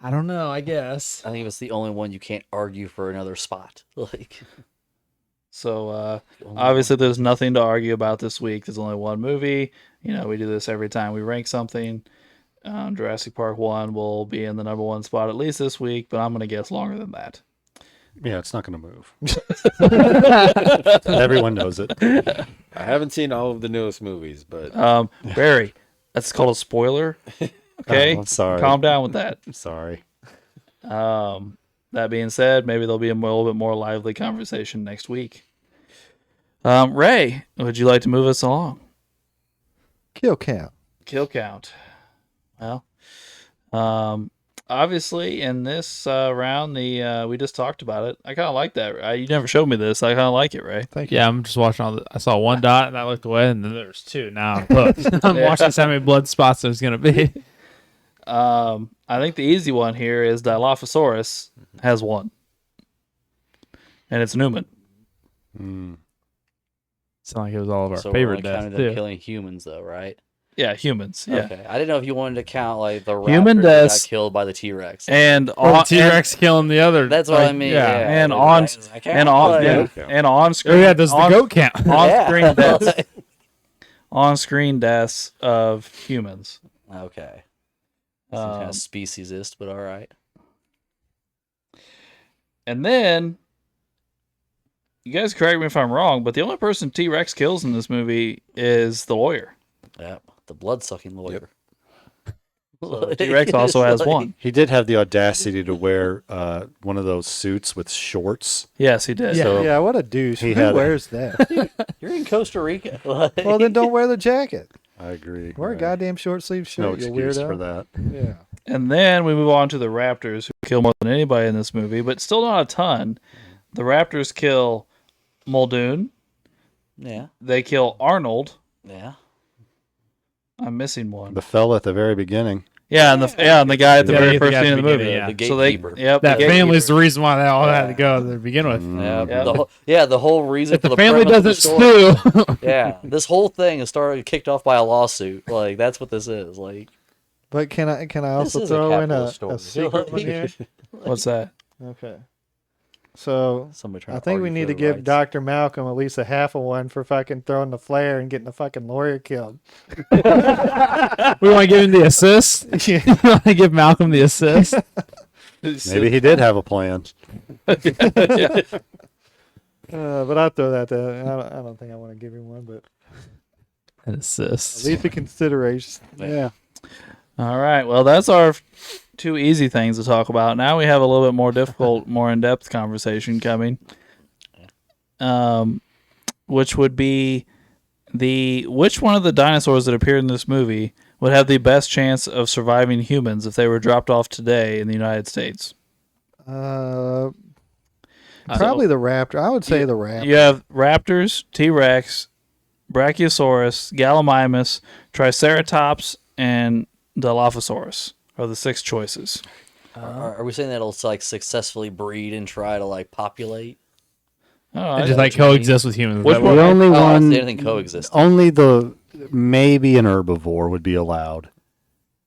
I don't know. I guess. I think it's the only one you can't argue for another spot. Like, so obviously there's nothing to argue about this week. There's only one movie. You know, we do this every time we rank something. Jurassic Park 1 will be in the number 1 spot at least this week, but I'm going to guess longer than that. Yeah, it's not going to move. Everyone knows it. I haven't seen all of the newest movies, but Barry, that's called a spoiler. Okay? Oh, I'm sorry. Calm down with that. I'm sorry. That being said, maybe there'll be a little bit more lively conversation next week. Ray, would you like to move us along? Kill count. Kill count. Well, obviously in this round, we just talked about it. I kind of like that. You never showed me this. I kind of like it, Ray. Thank you. Yeah, I'm just watching all I saw one dot and I looked away and then there's 2. Now look, I'm watching how many blood spots there's gonna be. I think the easy one here is Dilophosaurus has 1. And it's Newman. Sound like it was all of our so favorite we're only deaths counting too. them killing humans, though, right? Yeah, humans. Yeah. Okay. I didn't know if you wanted to count like the Human raptors that deaths. got killed by the T-Rex. And Or the on T-Rex killing the other. That's what like, I mean. Yeah. Yeah. and like, on I can't and on play. yeah, and on Oh screen. yeah, does the on, goat count? on Yeah. screen deaths? On screen deaths of humans. Okay. Some kind of speciesist, but all right. And then, you guys correct me if I'm wrong, but the only person T-Rex kills in this movie is the lawyer. Yep. The blood-sucking lawyer. So T-Rex also has Like, 1. He did have the audacity to wear one of those suits with shorts. Yes, he did. Yeah. So Yeah, what a douche. he Who had- wears that? You're in Costa Rica. Like, Well, then don't wear the jacket. I agree. Wear a goddamn short sleeve shirt, No you excuse weirdo. for that. Yeah. And then we move on to the Raptors, who kill more than anybody in this movie, but still not a ton. The Raptors kill Muldoon. yeah. They kill Arnold. Yeah. I'm missing one. The fella at the very beginning. Yeah, and the guy at the Yeah, very the first guy at scene the of the movie. beginning, yeah. The So they, gatekeeper. yep, That the family's the gatekeeper. reason why they all had to go to begin with. Yeah, Yep. the whole reason If for the the family premise of the doesn't story- sue, Yeah, this whole thing is kicked off by a lawsuit. Like that's what this is. Like But can I also is a throw in capitalist a story. secret one here? What's that? Okay. So somebody trying I to think we argue need for to the give rights. Dr. Malcolm at least a half of one for fucking throwing the flare and getting the fucking lawyer killed. we want to give him the assist. We want to give Malcolm the assist. Maybe he did have a plan. But I'll throw that there. I don't think I want to give him one, but An assist. at least a consideration. Yeah. All right. Well, that's our 2 easy things to talk about. Now we have a little bit more difficult, more in-depth conversation coming. Which would be which one of the dinosaurs that appeared in this movie would have the best chance of surviving humans if they were dropped off today in the United States? Probably the raptor. I would say the raptor. You have raptors, T-Rex, Brachiosaurus, Gallimimus, Triceratops, and Dilophosaurus are the 6 choices. Are we saying that it'll like successfully breed and try to like populate? Oh, And I- just like coexist with humans. Which That one- way- The only Oh, I one, see anything coexist. only the maybe an herbivore would be allowed.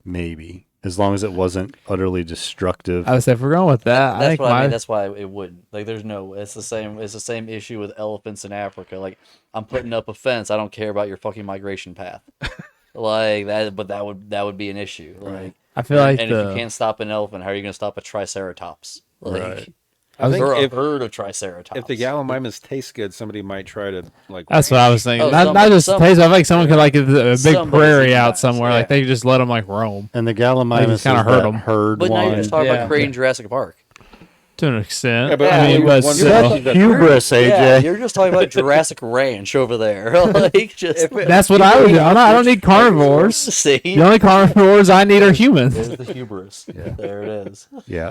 Maybe, as long as it wasn't utterly destructive. I would say if we're going with that, I That's think what I mean. my That's why it wouldn't. Like, there's no. It's the same. It's the same issue with elephants in Africa. Like, I'm putting up a fence. I don't care about your fucking migration path. Like that, but that would be an issue. Like, I feel like and if you can't stop an elephant, how are you going to stop a triceratops? Like, Right. I think Or a if herd of triceratops. if the Gallimimus tastes good, somebody might try to like. That's what I was thinking. Oh, not just some- taste. I think someone could like a big Somebody's prairie eating out dinosaurs, somewhere. Like yeah. they could just let them like roam And the They Gallimimus just is kinda hurt that 'em. herd But now you're one. just talking Yeah. about creating Jurassic Park. to an extent. Yeah, but I mean, only but one still. species that's- Hubris, AJ. Yeah, you're just talking about Jurassic Ranch over there. Like, just That's what I would do. I don't need carnivores. see. The only carnivores I need are humans. There's the hubris. There it is. Yeah.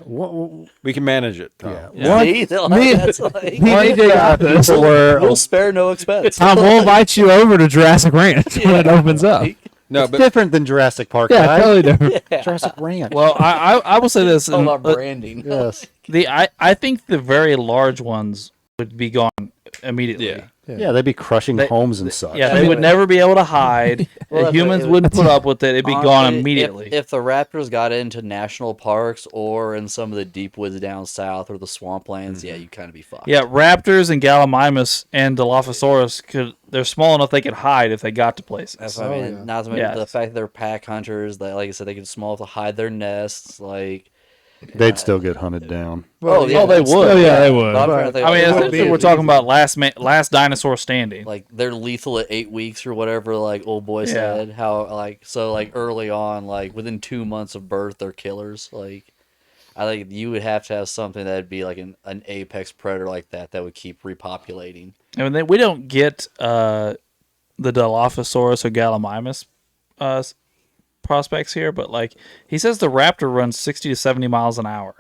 we can manage it. Tom. Yeah. See? That's like, Me and AJ got this. we'll spare no expense. Tom, we'll invite you over to Jurassic Ranch when it opens up. Like, No, It's but different than Jurassic Park. Yeah, guys. totally different. Jurassic Ranch. Well, I will say this. all about branding. yes. I think the very large ones would be gone immediately. yeah. Yeah, they'd be crushing They- homes and such. Yeah, they would never be able to hide. Well, Humans it would- wouldn't put up with it. It'd be gone Honestly, immediately. If the raptors got into national parks or in some of the deep woods down south or the swamplands, yeah, you kind of be fucked. Yeah, raptors and Gallimimus and Dilophosaurus they're small enough they could hide if they got to places. That's what I mean. yeah. Not to mention Yes. the fact that they're pack hunters. That, like I said, they can small enough to hide their nests. Like, They'd still get hunted down. oh yeah, they it's would. Oh, yeah, they But would. I'm trying to think I mean, of- essentially, we're talking about last dinosaur standing. like they're lethal at 8 weeks or whatever. Like old boy said, how like early on, like within 2 months of birth, they're killers. Like, I think you would have to have something that'd be like an apex predator like that would keep repopulating. I mean, we don't get the Dilophosaurus or Gallimimus prospects here, but like he says, the raptor runs 60 to 70 miles an hour.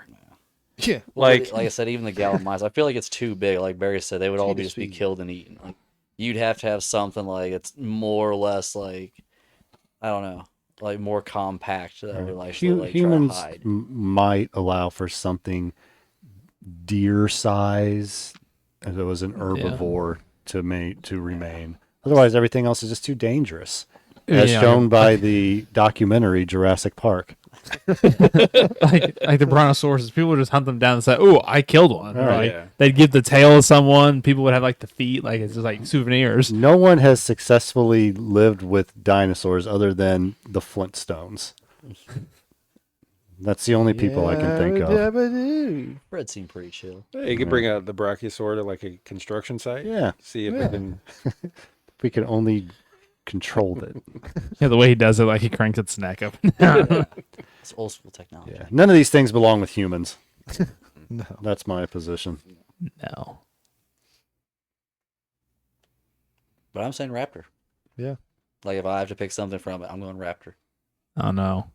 Yeah. Like, Like I said, even the Gallimimus, I feel like it's too big. Like Barry said, they would all just be killed and eaten. Like, you'd have to have something like it's more or less like, I don't know, like more compact that would actually like Humans try to hide. might allow for something deer size if it was an herbivore to remain. Otherwise, everything else is just too dangerous, as Yeah. shown by the documentary Jurassic Park. like the brontosaurus, people would just hunt them down and say, "Oh, I killed one." Or, Right. like, Yeah. they'd give the tail to someone. People would have like the feet, like it's just like souvenirs. No one has successfully lived with dinosaurs other than the Flintstones. That's the only people I can think of. Yabba-dabba-doo. Fred seemed pretty chill. You could bring out the brachiosaur to like a construction site. Yeah, See if we can. if we could only control it. Yeah, the way he does it, like he cranks its neck up. and down. It's old school technology. Yeah. None of these things belong with humans. No. That's my position. No. But I'm saying raptor. Yeah. Like if I have to pick something from it, I'm going raptor. Oh no.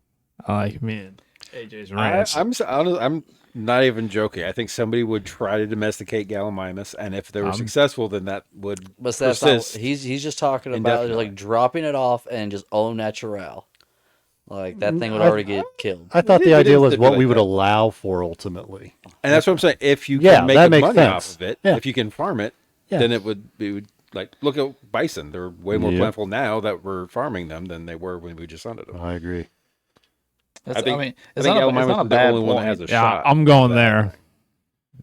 I like me and AJ's I, ranch. I'm not even joking. I think somebody would try to domesticate Gallimimus, and if they were successful, then that would But that's not, persist. he's just talking about indefinitely. like dropping it off and just au naturel. Like that thing would I- already get killed. I thought It- the it idea is was to be what like we would that. allow for ultimately. And that's what I'm saying. If you Yeah, can make that the makes money sense. off of it, Yeah. if you can farm it, Yeah. then it would be like look at bison. They're way more Yeah. plentiful now that we're farming them than they were when we just hunted them. I agree. that's, I think- mean, I it's think not, a, it's Gallimimus not a is the bad only one that point. has a yeah, shot. I'm going at there.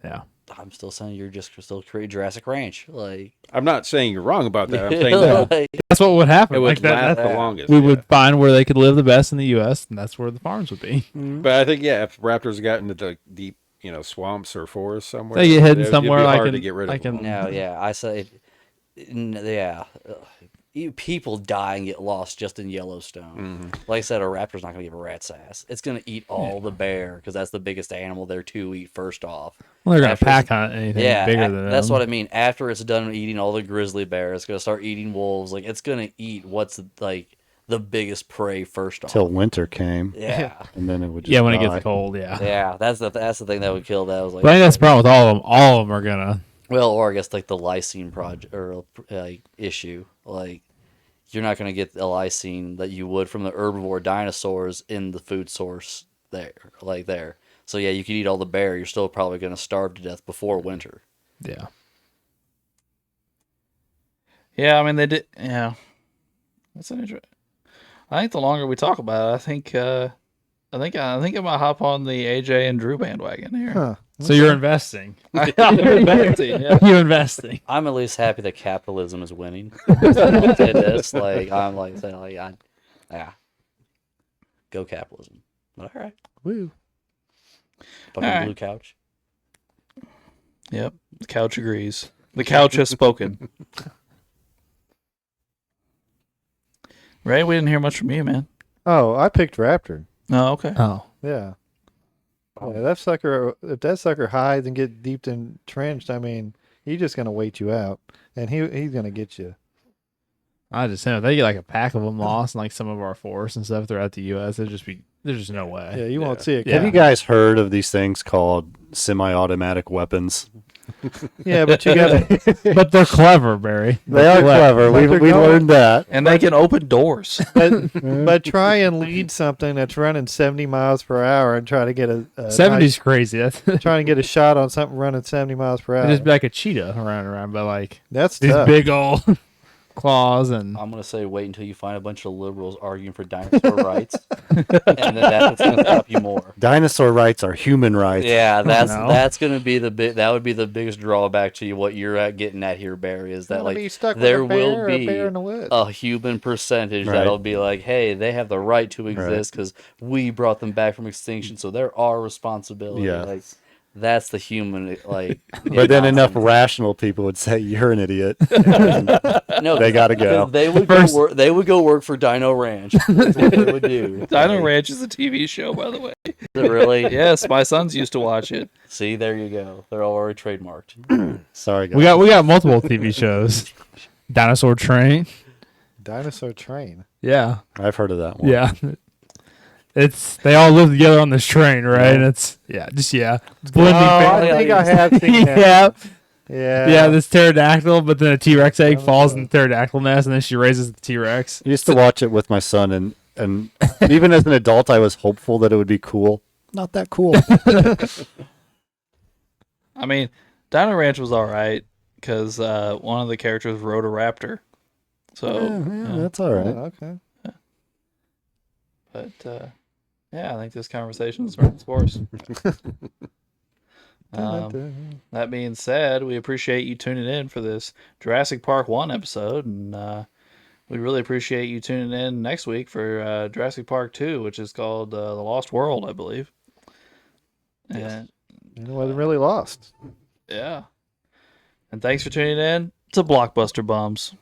that. Yeah. I'm still saying you're just still create Jurassic Ranch. Like, I'm not saying you're wrong about that. I'm saying that like, That's what would happen. it would like that, last that- the longest. we yeah. would find where they could live the best in the U.S., and that's where the farms would be. But I think if raptors got into the deep, swamps or forests somewhere, They get hidden it'd somewhere be like hard in, to get rid like of. in, no, yeah, I say, yeah. People die and get lost just in Yellowstone. Like I said, a raptor's not going to give a rat's ass. It's going to eat all the bear because that's the biggest animal there to eat first off. well, they're gonna after pack it's- hunt anything Yeah, bigger than that's them. what I mean. After it's done eating all the grizzly bear, it's going to start eating wolves. Like it's going to eat what's like the biggest prey first off. Till winter came, Yeah, and then it would just Yeah, when it die. gets cold. Yeah. yeah. That's the thing that would kill that. Was like, But I think that's the problem with all of them. All of them are gonna. well, or I guess like the lysine project or issue. Like you're not going to get the lysine that you would from the herbivore dinosaurs in the food source there, like there. So yeah, you could eat all the bear. You're still probably going to starve to death before winter. Yeah. Yeah, I mean they did. Yeah, that's an interesting. I think the longer we talk about it, I think I might hop on the AJ and Drew bandwagon here. Huh. So you're investing. I'm investing, yeah. You're investing. I'm at least happy that capitalism is winning. In this, like I'm like saying, like yeah, go capitalism. All right, Woo. fucking All right. blue couch. Yep, the couch agrees. The couch has spoken. Ray, we didn't hear much from you, man. Oh, I picked Raptor. Oh, okay. Oh, Yeah. Yeah, that sucker. If that sucker hides and get deep entrenched, I mean, he's just gonna wait you out, and he's gonna get you. I just know if they get like a pack of them lost in like some of our forests and stuff throughout the U.S. There's just no way. Yeah, you won't see it. Yeah. Have you guys heard of these things called semi-automatic weapons? Yeah, but you got to. But they're clever, Barry. They are clever. But We they're we going- learned that. And they can open doors. But try and lead something that's running 70 miles per hour and try to get a 70's crazy. That's trying to get a shot on something running 70 miles per hour. just be like a cheetah around, but like That's these tough. big old claws and I'm gonna say wait until you find a bunch of liberals arguing for dinosaur rights, and then that's gonna stop you more. Dinosaur rights are human rights. Yeah, No. that's gonna be that would be the biggest drawback to you. What you're getting at here, Barry, is that Wanna like be stuck with there a bear will or a be bear in the woods. a human percentage Right. that'll be like, hey, they have the right to exist because we brought them back from extinction, so they're our responsibility. Yeah. Like that's the human like. But then enough rational people would say you're an idiot. No, They gotta go. They would First- go work. They would go work for Dino Ranch. That's what they would do. Dino Ranch is a TV show, by the way. Really? Yes, my sons used to watch it. See, there you go. They're already trademarked. Sorry, guys. we got multiple TV shows. Dinosaur Train. Dinosaur train. Yeah. I've heard of that one. Yeah. They all live together on this train, right? And it's blending I families. think I have seen that. yeah. Yeah. This pterodactyl, but then a T-Rex egg falls in the pterodactyl nest, and then she raises the T-Rex. I used to watch it with my son, and even as an adult, I was hopeful that it would be cool. Not that cool. I mean, Dino Ranch was all right because one of the characters rode a raptor. So, yeah, that's all right. Oh, okay. but yeah, I think this conversation is running its course. That being said, we appreciate you tuning in for this Jurassic Park 1 episode, and we really appreciate you tuning in next week for Jurassic Park 2, which is called The Lost World, I believe. And, It wasn't really lost. yeah. And thanks for tuning in to Blockbuster Bums.